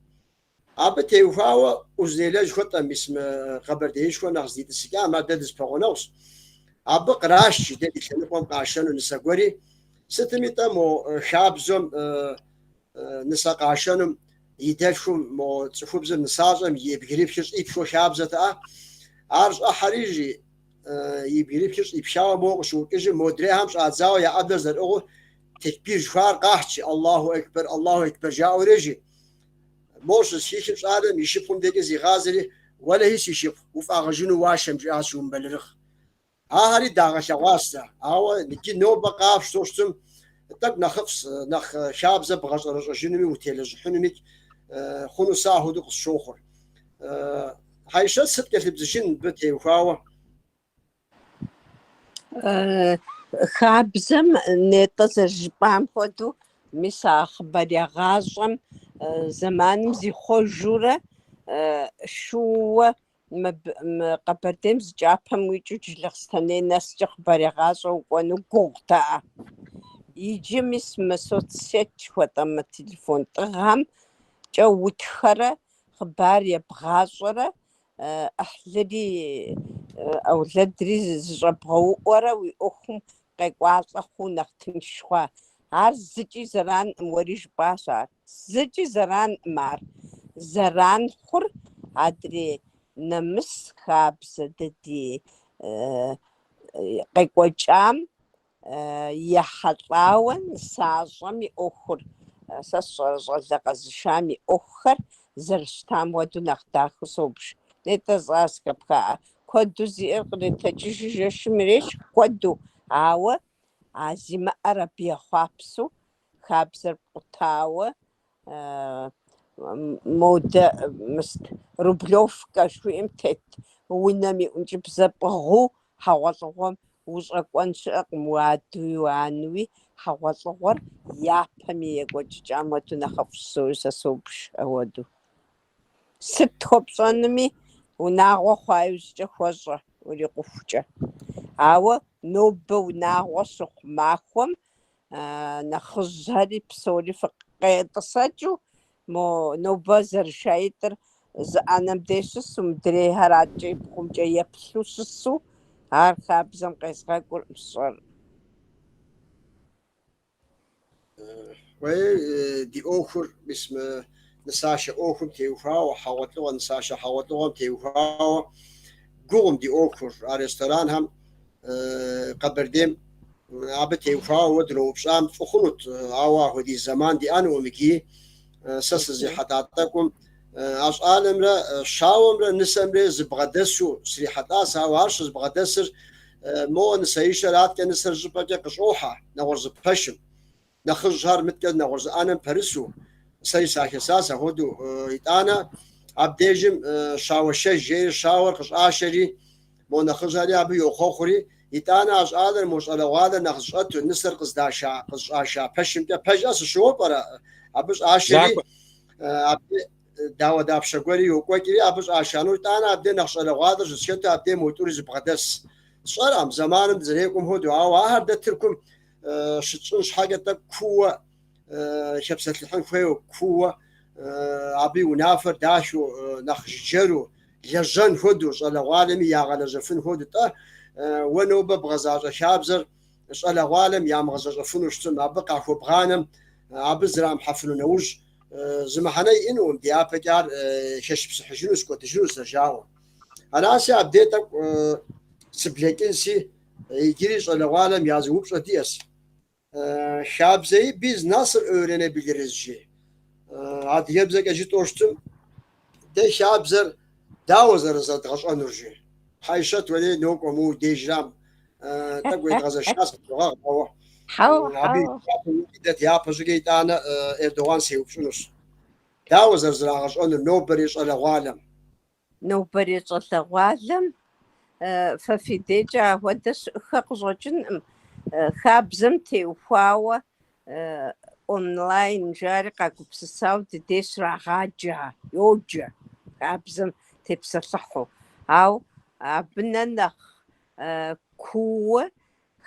أبتي وفاوة وزيلاج خطة مسم قبر ديش كون أخذت السكان ما دادس بغونوس أبق راش جديد كلمهم قاشان ونساقوري ستميتا مو شابزم نساق عشانهم يدافعوا مو تفوبزم نساجم يبغريب كش يبشو شابزة عارش أحريجي يبغريب كش يبشاو مو شو كش مدري همش أزاو يا أبدر زر تكبير جفار قاحتي الله أكبر جاء ورجي موش سيشف آدم يشوفهم ديك زي غازري ولا هي سيشوف وفاغجنو واشم جاسو مبلرخ هاري داغش واسطة أو نكي نوبة قاف شوشتم تك نخفس نخ شابزة بغزر جنمي وتيلج حنميك خونو ساهو دوق الشوخر هاي شد ست كيف بزجن بتي وفاوة خابزم نتزر جبام خودو مسا خبري غازم زمان زي خوجورة شو قبردم زجابهم ويجوج لغستاني ناس جخبري غازو وانو قوغتا يجي مسمى صوت سيت وطم التليفون طغام جو تخرى خباري بغازورة أحلري أولادري زجبغو ورا ويأخم قيقواز أخو نختن شوا عار زجي زران موريش باشار زجي زران مار زران خور عدري نمس خابس ددي قيقوجام يحطاون ساجمي أخر ساسوزغ زشامي أخر زرشتام ودو نختاخ صوبش نتزاس كبكا كودو زير قد تجيش مريش كودو عاوة عزيمة عربية خابسو خابسر بطاوة مودة مست روبلوف كاشو امتت ونامي انجب زبغو حوالغم وزغوان شاق موادو يوانوي حوالغور يابمي يقوج جامتو نخفصو ساسوبش اودو ست خبصانمي وناغو خوايوز جخوزة ولي قفجة عاوة نوبة وناغو سخ ماخوم نخز هذه بسولي فقيد سجو مو نوبة زرشايتر أنا بديشس ومدري هراجي بقوم جاية بسوسسو هار خابزم قيسقا كل مصر دي أوخر باسم نساشة أوخر تيوفا وحاوتلو نساشة حاوتلو تيوفا قوم دي أوخر ريستوران هم قبرديم عبتي وفا ودرو بشام فخنت عوا هدي الزمان دي أنا ومكي سسزي حتاتكم عش عالم شاوم نسمر زبغدسو سري حتى ساوارش زبغدسر مو نسيش رات كان نسر جبجة قشوحة نورز بفشم نخرج هار متكد نورز أنا برسو سري ساكي ساسا هدو يتانا عبديجم شاوشة جير شاور قش عاشري مو نخرج هاري عبي يوخوخري يتانا عش آدر موش على غادر نخشات نسر قصداشا قصداشا بشم كا بجاس شو برا عبش عاشري عبد داو داب شغوري وكوكري عبش عشانو يتانا عبد نخش على غادر جسكت عبد موتور زبقدس صار زمان زريكم هو دعاء هذا تركم شتشنش حاجة كوة شبسة الحين فيو كوة عبي ونافر داشو نخجرو يجن هدو على عالم يا على جفن هدو تا ونوبة بغزاج شابزر على عالم يا مغزاج فنوشتن أبقى هو بغانم عبزرام حفلو نوج زمحني إنه ديابجار شش بسحجنوس كوتجنوس رجاوا أنا أسي أبديتك سبليكنسي يجريش على عالم يازوب شديس شابزي biz nasıl öğrenebiliriz جي عاد يبزك أجيت أشتم ده شابزر داوزر زاد غش أنرجي حيشت ولي نوك ومو ديجرام تقوي غزا شاس بغا أو عبي ده يا بزجيت أنا إردوغان سيوب شنوس داوزر زاد غش أنر نوبريش على عالم نوبريش على عالم ففي ديجا ودش خقزوجن خابزم تيوفاوة أونلاين جارقة كبسساو تديش راغاجها يوجا خابزم تبسسحو أو بننخ كوة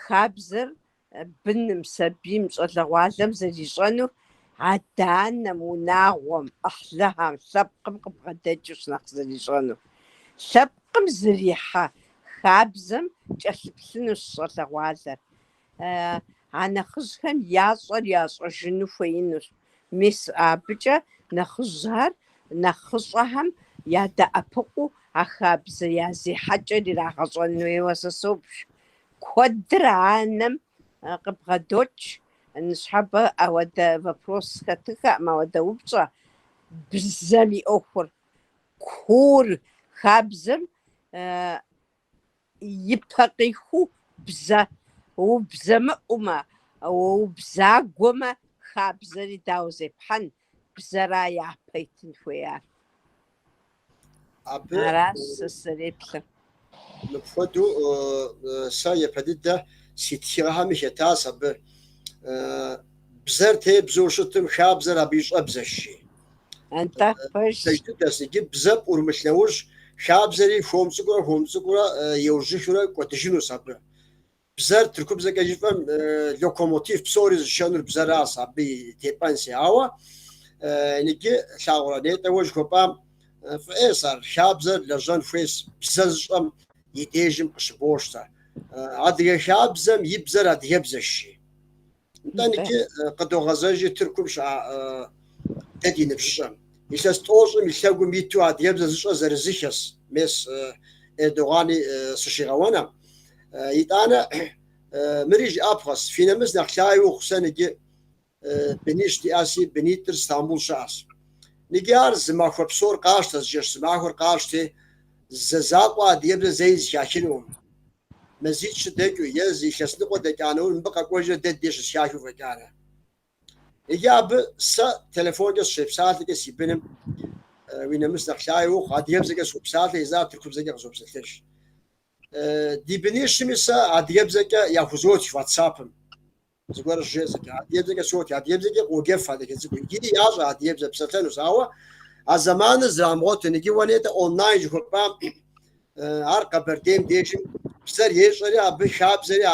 خابزر بنم سبيم صلواتم زريشانو عدانا مناغم أحلاهم سبقم قبغدجوس نخزريشانو سبقم زريحة خابزم جسبسنو صلواتر أنا خزهم ياصر جنو فينوس مس أبجا نخزهر نخزهم يادا أبقو أخابز يازي حاجة لراغزون ويوسسوبش كودرانم قبغدوش نسحب أودا وبروس كتكا ما ودا وبصا بزامي أخر كور خابزم يبقيخو بزا وبزم أما وبزاقوما خابزري داوزي بحن بزرايا بيتن فيار أراس السريبسة نفودو سايا بديدة سيتيرها مش تاسب بزرتي بزوشتم خابزر أبيش أبزشي أنت فش تجد تسيجي بزب ورمشلوش خابزري فومسكورا يوجشورا كوتجينو سابر بزر تركب زكاة جفم لوكوموتيف بسوريز شانور بزراس أبي تيبانسي هوا نيجي شاورا نيتا وجه كوبام فإيصار خابزر لجان فيس بززم يديجم قشبوشتا عاد خابزم يبزر عاد يبزشي نتانيكي قدو غزاجي تركب شع تدي نفشم يساس توزم يساقو ميتو عاد يبزش زرزيخس مس إردوغاني سشيغوانا يتانا مريج أبخص فينا مس نخشاي وخسنجي بنيش دياسي بنيتر اسطنبول شاس نجار زماخو بصور قاشت جش زماخو قاشتي ززاقوا ديبز زي شاشنوم مزيد شدكو يزي شسنقو دكانو بقى كوجه دديش شاشو فكانه إجابة سا تلفون جس شبسات لك سيبنم وين مس نخشاي وخ ديبز جس شبسات إذا تركب زي جس شبساتش دي بنيش مسا عديب زكا ياخذوش واتساب زغور جزكا عديب زكا صوت عديب زكا وقف هذا كذا يجي ياز عديب زكا بساتن وساوا الزمان زاموت نجي ونيت اونلاين جوبام ارقى برديم ديشم بسر يشري ابي شاب زري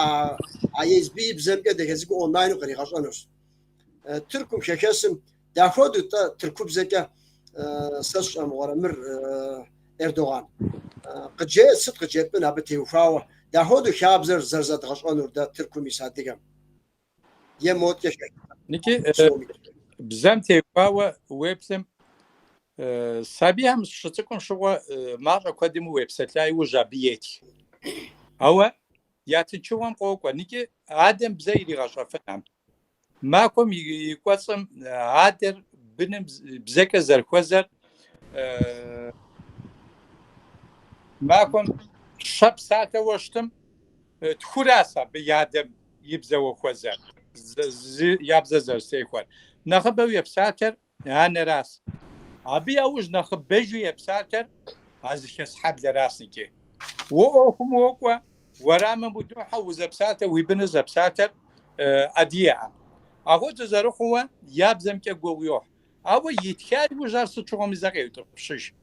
عايز بي بزمكا دكزك اونلاين وقري خشانوس تركم شكاسم دافود تركب زكا سش مغرمر اردوغان قد جاء صدق جبنا بتيوفاوه ده هودو شابزر زرزت غشانور ده تركو ميسادقم يموت يشك نيكي بزام تيوفاوه ويبسم سابيها مش شتكم شو مرة قدموا ويب سايت لاي وجابيتي هو ياتشوام قوقا نيكي عادم بزيري غشا فنعم ماكم يقسم عادر بنم بزكا زركوزر ماكم شب ساعة وشتم تخراسة بيادم يبزا وخوزر يبزا زر سيخور نخبه يبساتر هان راس عبي اوج نخب بجو يبساتر عزيش يسحب لراسنكي ووكم ووكوا ورامن بدوحة وزبساتر ويبن زبساتر أديعة أخوز زرخوا يابزم كقويوح أو يتخاري وجار ستشوهم زغير تقشش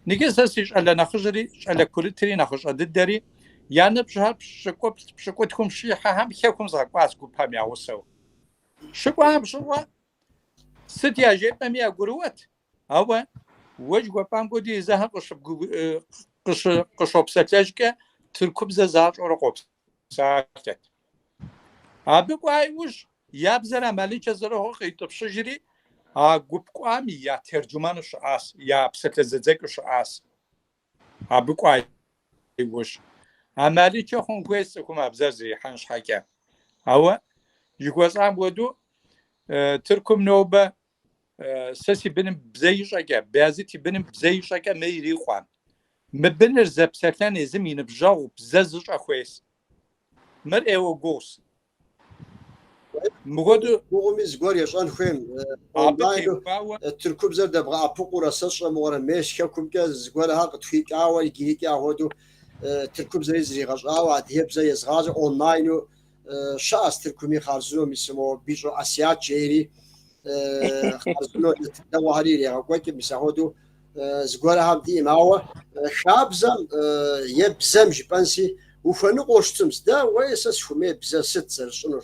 نيجي ساسيش على نخجري على كل تري نخش ضدري я ныбжьхэр пщыкӏутхум щихьэхэм лъэхум згъэкӏуащ гупэм я гъусэу. Щыкӏуам щыгъуэ сыт яжепӏэми ягурыӏуэт, ауэ уэ жыхуэпӏам хуэдэу езыхэр къыщопсэлъэжкӏэ тыркубзэ защӏэурэ къопсалъэт. Абы кӏуа иужь я бзэр Амалычэ зэрыгъуэ къитӏыпщыжри а гуп кӏуам я тержумэну щыӏащ, я псалъэ щыӏащ. Абы кӏуа иужь Амалычэ хъун хуейщ цӏыхум а бзэр зрихьэн щхьэкӏэ. Ауэ жыхуэсӏам хуэдэу Тыркум нобэ сэ си быным бзэ ищӏэкӏэ, Баязыт и быным бзэ ищӏэкӏэ мы ирихъуам. Мы быныр зэпсэлъэн езым и ныбжьэгъу бзэ зыщӏэ хуейщ. Мыр ӏейуэ гугъущ. Мыгъуэду гугъуми зыгуэр ещӏэн хуейм. абы Онлайну теухуауэ тыркубзэр дэбгъэӏэпыкъуурэ сэ щӏэмыгъуэрэ мес хэкумкӏэ зыгуэрхьэр къытхуикӏауэ игирикӏэ ахуэдэу тыркубзэри зригъэщӏауэ адыгэбзэ езгъащӏэ онлайну щыӏэщ Тыркуми хъарзынэу мис mo бищӏо Асият жери хъарзынэу дауэхьэри ирегъэкӏуэкӏым мис ахуэдэу зыгуэрхьэм диӏэм. Ауэ хабзэм е бзэм жыпӏэн си ухуэныкъуэу щытым. Дэ уэ сэ схуемей бзэ сыт зэрыщӏынур?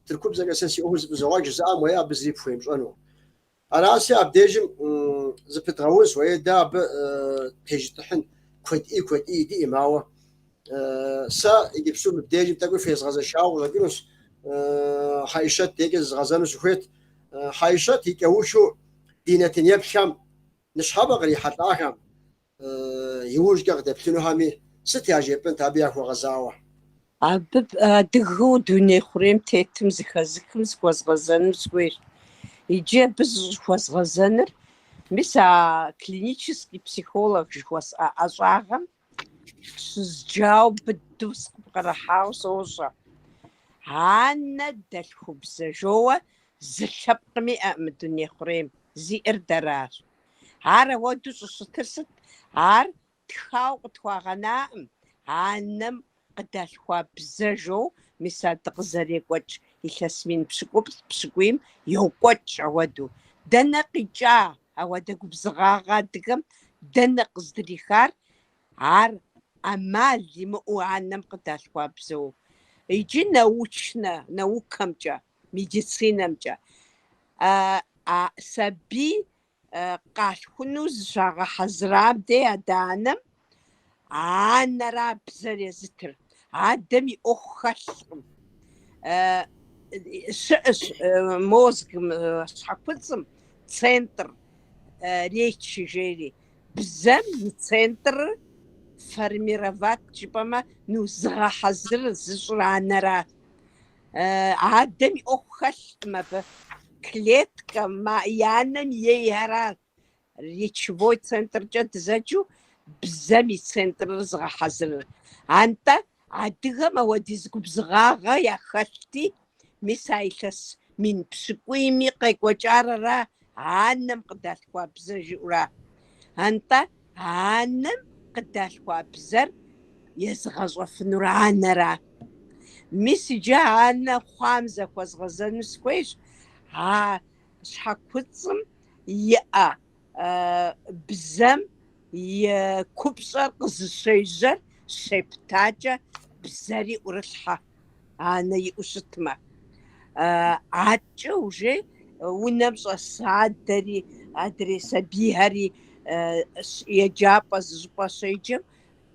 Тыркубзэкӏэ сэ си ӏуэхур зыпызогъэж жызыӏэм уеи абы зыри пхуемыщӏэну. Араси абдежым зыпыдгъэуз уеи дэ абы тежьытыхьын куэдӏий диӏэм. Ауэ сэ иджыпсту мыбдежым тӏэкӏуи фезгъэзэшауэ къыщӏэкӏынущ. Хьэишэт декӏэ зызгъэзэну сыхуейт. Хьэишэт и кӏэушэу ди Натынеплъхэм ныщхьэбэ кърихьэлӏахэм иужькӏэ къыдэплъынухэми сыт яжепӏэнт абы яхуэгъэзауэ? Абы адыгэу дуней хъурейм тетым зыхэзыхым зыхуэзгъэзэну схуейщ. Иджы абы зыхуэзгъэзэныр мис а клинический психолог жыхуэсӏа ӏэщӏагъэм щызджауэ быдэу скъыпкърыхьауэ сощӏэ. Анэ дэлъхубзэжоуэ зы лъэпкъми иӏэӏым мы дуней хъурейм, зиӏэр дэращ. Ар ауэдэу щӏыщытыр сыт? Ар тхауэ къытхуагъэнаӏым, анэм къыдалъхуа бзэжэу, мис а дыкъызэрекӏуэкӏ илъэс мин пщыкӏуийм йокӏуэкӏ ауэдэу. Дэнэ къикӏа ауэдэ губзыгъагъэ адыгэм, дэнэ къыздрихар? Ар ӏэмал имыӏэу анэм къыдалъхуа бзэу. Иджы наукэмкӏэ, медицинэмкӏэ сабий къалъхунэу зыщагъэхьэзырам дей адэ-анэм анэра бзэр езытыр. Адэм и ӏуэху хэлъкъым. Щыӏэщ мозгым, щхьэкуцӏым центр речь жери. Бзэм и центрыр формировать жыпӏэмэ, зыгъэхьэзыр зыщӏыр анэра. Адэм и ӏуэху хэлъкъым абы. Клеткэ и анэм ейхьэра. Речевой центркӏэ дызэджэу бзэм и центрыр зыгъэхьэзырыр. Антӏэ адыгэм ауэдиз губзыгъагъэ яхэлъти, мис а илъэс мин пщыкӏуийми къекӏуэкӏар ара, анэм къыдалъхуа бзэ жыӏэура. Антӏэ анэм къыдалъхуа бзэр езыгъэщӏэфынур анэра. Мис иджы анэ хъуам зэхуэзгъэзэну схуейщ. А щхьэкуцӏым иӏэ бзэм и купщӏэр къызыщежьэр щептакӏэ бзэри ӏурылъхьэ, анэ иӏэу щытмэ. Атчӏэ уже унэм щӏэс адэри, адрей сабийхэри еджапӏэ зыщӏыпӏэ щеджэм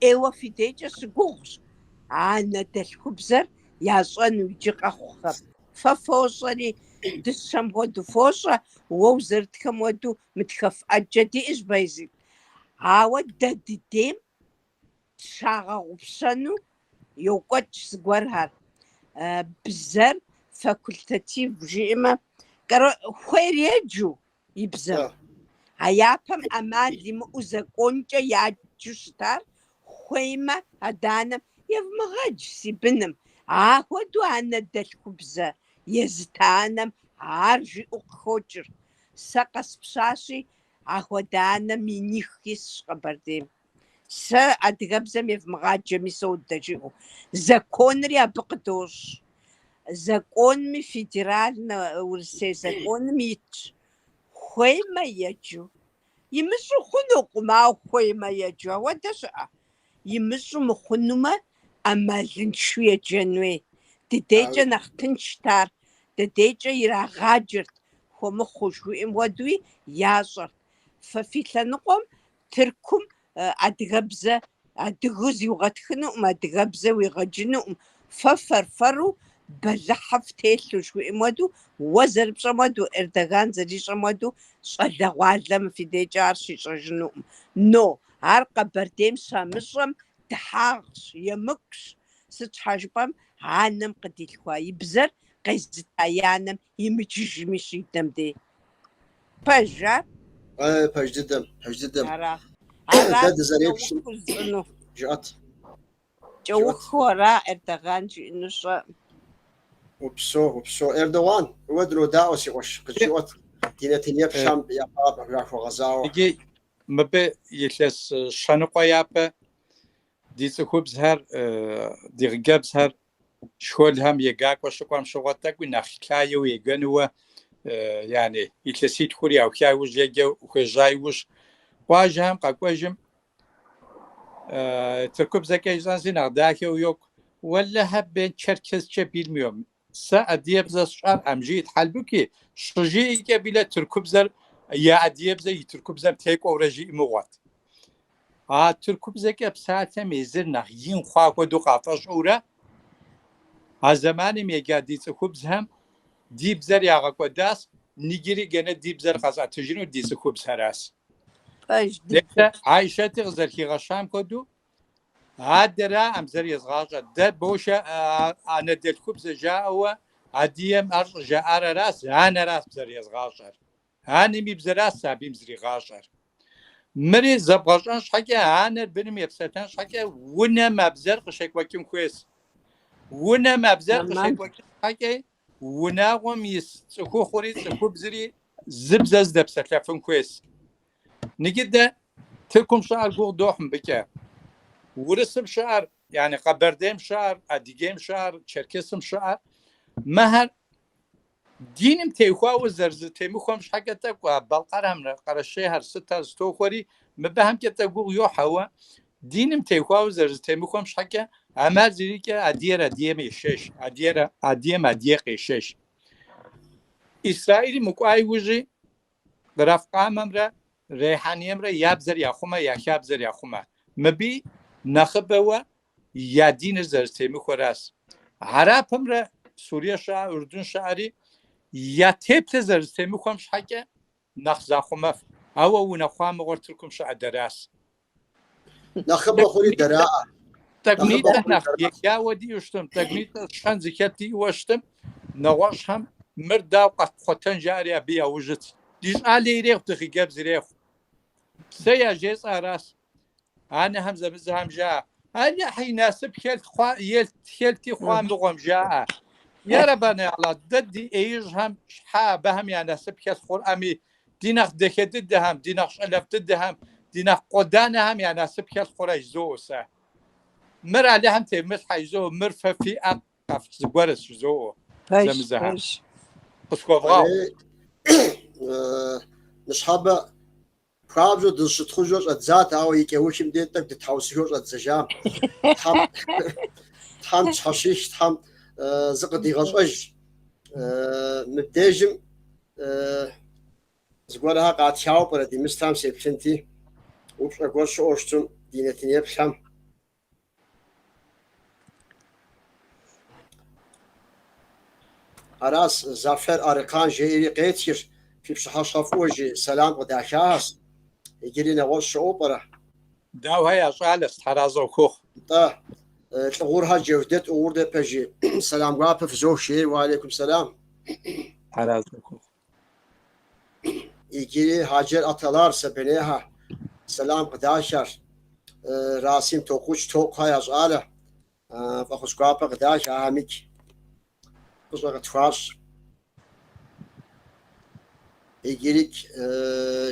ӏейуэ фи дейкӏэ щыгугъущ. Анэ дэлъхубзэр ящӏэну иджы къэхъухэм. Фэ фощӏэри, дыщэм хуэдэу фощӏэ, уэ узэрытхэм хуэдэу мытхэф ӏэджэ диӏэщ Баязыт. Ауэ дэ дыдейм щагъэгъупщэну йокӏуэкӏ зыгуэрхэр. Бзэр факультатив жиӏэмэ, хуейр еджэу и бзэм. А япэм ӏэмал имыӏэу зэкӏуэнкӏэ яджэу щытар, хуеймэ адэ-анэм евмыгъэдж си быным. Ахуэдэу анэ дэлъхубзэ езытанэм ар жиӏэу къыхокӏыр. Сэ къэспщащи, ахуэдэ анэм миних исщ Къэбэрдейм. Сэ адыгэбзэм евмыгъаджэми содэ жиӏэу. Законри абы къыдощ. Законми, федерал Урысей законым итщ. Хуеймэ еджэу. Имыщӏу хъунукъым, ауэ хуеймэ еджэу. Ауэдэ щыӏэ. Имыщӏу мыхъунумэ, Ӏэмалыншэу еджэн хуей. Дыдейкӏэ нэхъ тынш щытар, дыдейкӏэ ирагъаджэрт, хуэмыхъуу жыхуиӏэм хуэдэуи ящӏэрт. Фэ фи лъэныкъуэм Тыркум адыгэбзэ, адыгэу зиугъэтхынуӏым, адыгэбзэ уигъэджынуӏым. Фэ фэрфэру бэлыхьыф телъу жыхуиӏэм хуэдэу, уэ зэрыпщӏэм хуэдэу, Эрдоган зэрищӏэм хуэдэу, щӏалэгъуалэ мы фи дежкӏэ ар щищӏэжынуӏым. Но ар Къэбэрдейм щамыщӏэм дыхьагъщ, емыкӏущ. Сыт щхьа жыпӏэм, анэм къыдилъхуа и бзэр къезыта и анэм имыджыжми щитӏэм де. Пэжа? Пэж дыдэм. Ара. Дэ дызэрепщӏым Кӏэуху зыцӏыну. жыӏэт. Кӏэуху ара Эрдоган жиӏэну щӏэ. Упсо. Эрдоган, уэ дродаӏуэ си къуэш. Къыджиӏуэт. Ди Нетаньяху пщам яхуэгъэзауэ. Иджы мыбы илъэс щэныкъуэ япэ ди цӏыхубзхэр, ди гъыджэбзхэр школхэм егакӏуэ щыкӏуэм щыгъуэ тӏэкӏуи нэхъ лъаеу егэнууэ, яни илъэситхур яуха иужь еджэ ухуежьа иужь къуажэхэм къэкӏуэжым тыркубзэкӏэ ищӏэнси нэхъ дахэу йокӏу. Уэлэхьэ бен Черкесчэ билмыйом. Сэ ӏэдиебзэ сщӏар Амжиит Хьэлбуки щӏыжиӏэкӏэ билэ тыркубзэр я ӏэдиебзэ и тыркубзэм текӏуэурэ жиӏэмыгъуэт. А тыркубзэкӏэ псалъэм езыр нэхъ ин хъуа хуэдэу къафӏэщӏурэ, а зэманым еджа ди цӏыхубзхэм ди бзэр ягъэкӏуэдащ, ниджыри дэнэ ди бзэр къэщӏэтыжыну ди цӏыхубзхэращ. Пэж Дэ Айшэти къызэрыхигъэщам хуэдэу, адэрэ а бзэр езгъащӏэр. Дэ бошэ анэдэлъхубзэ жаӏэуэ адыем ар щӏыжаӏар аращ, анэращ бзэр езгъащӏэр. Анэм и бзэращ сабийм зригъащӏэр. Мыри зэбгъэщӏэн щхьэкӏэ, анэр быным епсэлъэн щхьэкӏэ, унэм а бзэр къыщекӏуэкӏын хуейщ. Унэм а бзэр къыщекӏуэкӏын щхьэкӏэ, унагъуэм ис цӏыхухъури цӏыхубзри зы бзэ здэпсэлъэфын хуейщ. Ныджы дэ Тыркум щыӏэр гугъу дохь мыбыкӏэ. Урысым щыӏэр, яни Къэбэрдейм щыӏэр, Адыгейм щыӏэр, Черкесым щыӏэр, мэхэр диным техуауэ зэрызэтемыхуэм щхьэкӏэ тӏэкӏу, а Балкъэрхэмрэ Къэрэщейхэр сытэр зытохуэри мыбыхьэмкӏэ тӏэкӏу йохьэуэ, диным техуауэ зэрызэтемыхуэм щхьэкӏэ, ӏэмал зырикӏэ адыер адыем ещэш, адыем адые къещэш. Исраилым укӏуа иужьи, Рафкъамэмрэ Рейхьаниемрэ я бзэр яхъумэ, я хабзэр яхъумэ. Мыби нэхъыбэуэ я диныр зэрызэтемыхуэращ. Арабымрэ Сурие щыӏэ, Урдун щыӏэри, я теплъэ зэрызэтемыхуэм щхьэкӏэ нэхъ захъумэф. Ауэ унэ хъуа мыгъуэр Тыркум щыӏэ дэращ. Нэхъыбэ хъури дэраӏэ. Тӏэкӏунитӏэ нэхъ егауэ диӏэу щытым, тӏэкӏунитӏэ щхьэн зыхэтиӏуэ щытым, нэгъуэщӏхэм мыр дауэ къэфхъуэтэн жаӏэри абы яужьыт. Ди щӏалэ ирехъу, дыгъыджэбз ирехъу. Псэ яжесӏэ аращ. Анэхэм зэмызэхэм жаӏэ. Алыхь и насып хэлъти хъуа мыгъуэм жаӏэ. Ерабанэ Алла, дэ ди ӏеижьхэм щхьэ абыхэм я насып хэлъ хъурӏэми, ди нэхъ дахэ дыдэхэм, ди нэхъ щӏэлэф дыдэхэм, ди нэхъ къуэданэхэм я насып хэлъ хъурэ жызоӏуэ сэ. Мыр Алыхьым темылъхьэ жызоӏуэ, мыр фэ фиӏэ къэф зыгуэрщ жызоӏуэ. Зэмызэхэм къысхуэвгъэгъу. Ныщхьэбэ хуабжьу дызыщытхъужьэу щӏэдзат, ауэ и кӏэухым де тӏэкӏу дытхьэусыхыу щӏэдзэжам. Тхьэм щхьэщих, тхьэм зыкъыдигъэщӏэж. Мыбдежым зыгуэрхьэр къатхауэ пӏэрэ ди мыстам сеплъынти, упщӏэ гуэр щыӏэу щытым ди Нетаньяху. Арас Зафер Арыкан жеӏэри къетхыр, фи пщыхьэщхьэ фӏыуэ жи сэлам къыдахащ. Иджыри нэгъуэщӏ щыӏэу пӏэрэ? Дауэ ящӏалэ стхьэразэ хухъу. ТӀэ, лӏыгъурхьэр Джевдэт ӏугъур дэ пэжи сэлам гуапэ фызох жери, уалейкум сэлам. Стхьэразэ хухъу. Иджыри Хьэджэр Ӏэтэлар Сабэнейхьэ сэлам къыдахэр. Расим Токъуч Токхьэ ящӏалэ. Фӏэхъус гуапэ къыдах, Ахьэмид фӏыщӏэ къытхуащ. Иджыри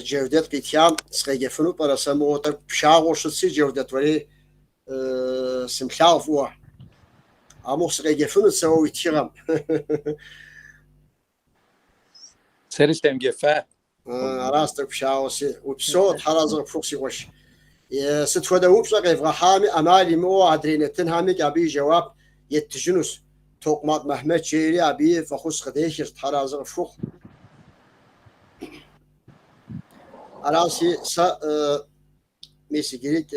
Джевдэт къитам сыкъеджэфыну пӏэрэ сэ мыгъуэ тӏэкӏу пшагъуэу щытси Джевдэт уэри сымылъагъу фӏыуэ. Амыгъу сыкъеджэфыну сэ уэ уи тхыгъэм. Сэри семджэфа. Арас тӏэкӏу пшагъуэ си. Упсэу тхьэразэ къыпхуэхъу си къуэш. ستفودا وبشا غيفغا حامي أمالي مو عدرينتن هامي أبي جواب يتجنس توقمات محمد شيري أبي فخوص خديشر تحراز فوق أراسي سا ميسي جريك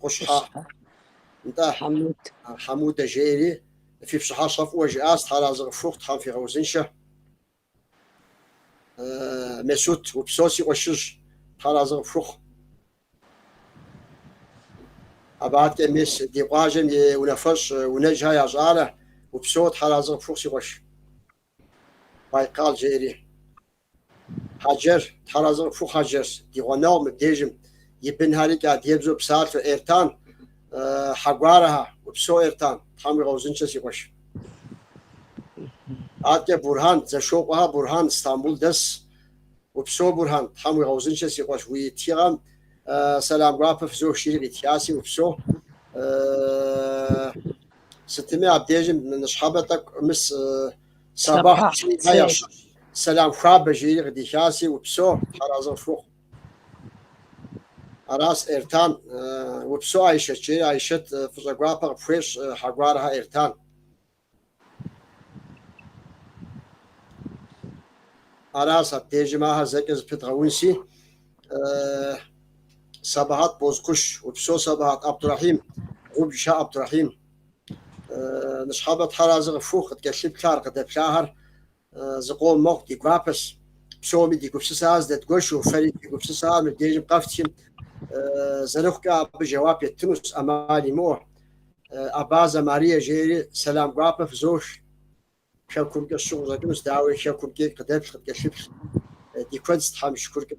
قشحة انت حمود جيري في بشحة صف وجاس تحراز فوق تحام في غوزنشة مسوت وبسوسي وشج تحراز فوق أبعد كميس ديقاجم ونفش ونجها يا جارة وبسوت حرازق فوقسي وش بايقال جيري حجر حرازق فوق حجر ديقانا مبديجم يبن هاريك عاد يبزو بسالت إيرتان حقوارها وبسو إيرتان حامي غوزنشة سي وش عاد برهان زشوقها برهان اسطنبول دس وبسو برهان حامي غوزنشة سي وش ويتيغم سلام غافة فزوه شيري بيتياسي وبسو ستمي عبديجم من أصحابتك مس صباح سلام خاب جيري غديشاسي وبسو حرازن فوق أراس إرتان وبسو عيشة شيري عيشة فزاقوابا فيش حقوارها إرتان أراس عبديجماها زكز بتغونسي صباحات بوزقش وبسو صباحات عبد الرحيم وبشا عبد الرحيم نصحابات حرازغ فوق تكشف كار قد بشاهر زقول موق دي قابس بسو مدي قبسساز دت قش وفريد قبسساز مديجم قفتشم زنخكا بجواب يتنس أمالي مو أبازا ماريا جيري سلام قابة فزوش شاكم كشغل زقنس داوي شاكم كي قدبش قد كشف دي كونست حامش كورك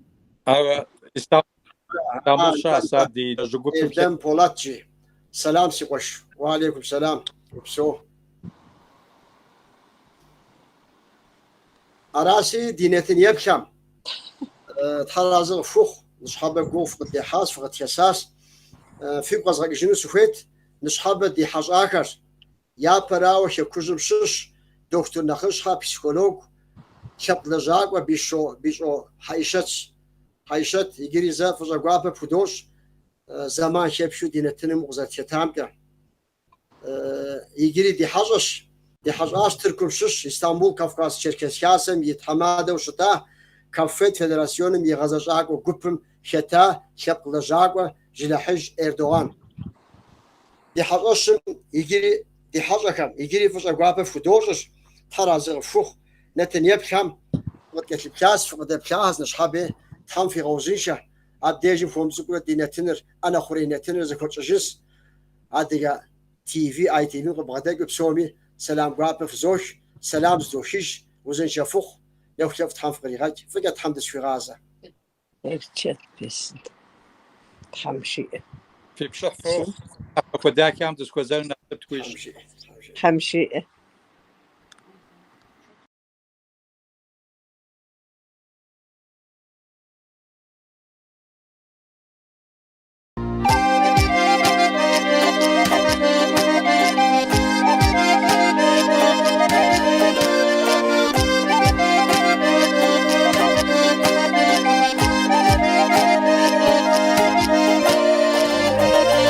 استانبول شاه سادي إردم بولاتجي سلام سيقوش وعليكم سلام وبسو أراسي دينتين يبشم تحرازغ فوق نصحابة قوف قد دي حاس فقد يساس في قصغ جنو سوفيت نصحابة دي حاج آكر يا براوش يكوزم شش دكتور نخشها بسيكولوج شاب لجاق وبيشو حيشت يجري زاف وزاقوابة فدوش زمان شبشو دينتين مغزات يتامك يجري دي حاجاش تركم شش اسطنبول كافكاس شركسياسم يتحماده وشتا كافيت فدراسيونم يغزاجاق وقبم شتا شاب لجاق جلحج اردوغان دي حاجاش يجري دي حاجة كم يجري وزاقوابة فدوش ترازغ فوق نتن يبخم وقت البلاس فقد البلاس نشحبه تحم في غوزيشة عبديجي فهم زقوة دي نتنر أنا خوري نتنر زكوتش جس عدقا تي في اي تي في بغداد بسومي سلام قابة فزوش سلام زوشيش وزن شافوخ لو شفت تحم في غريغاج فقط حمد في غازة ارتشت بس تحمشي في بشحفو فداك يام تسكوزلنا بتكويش حمشي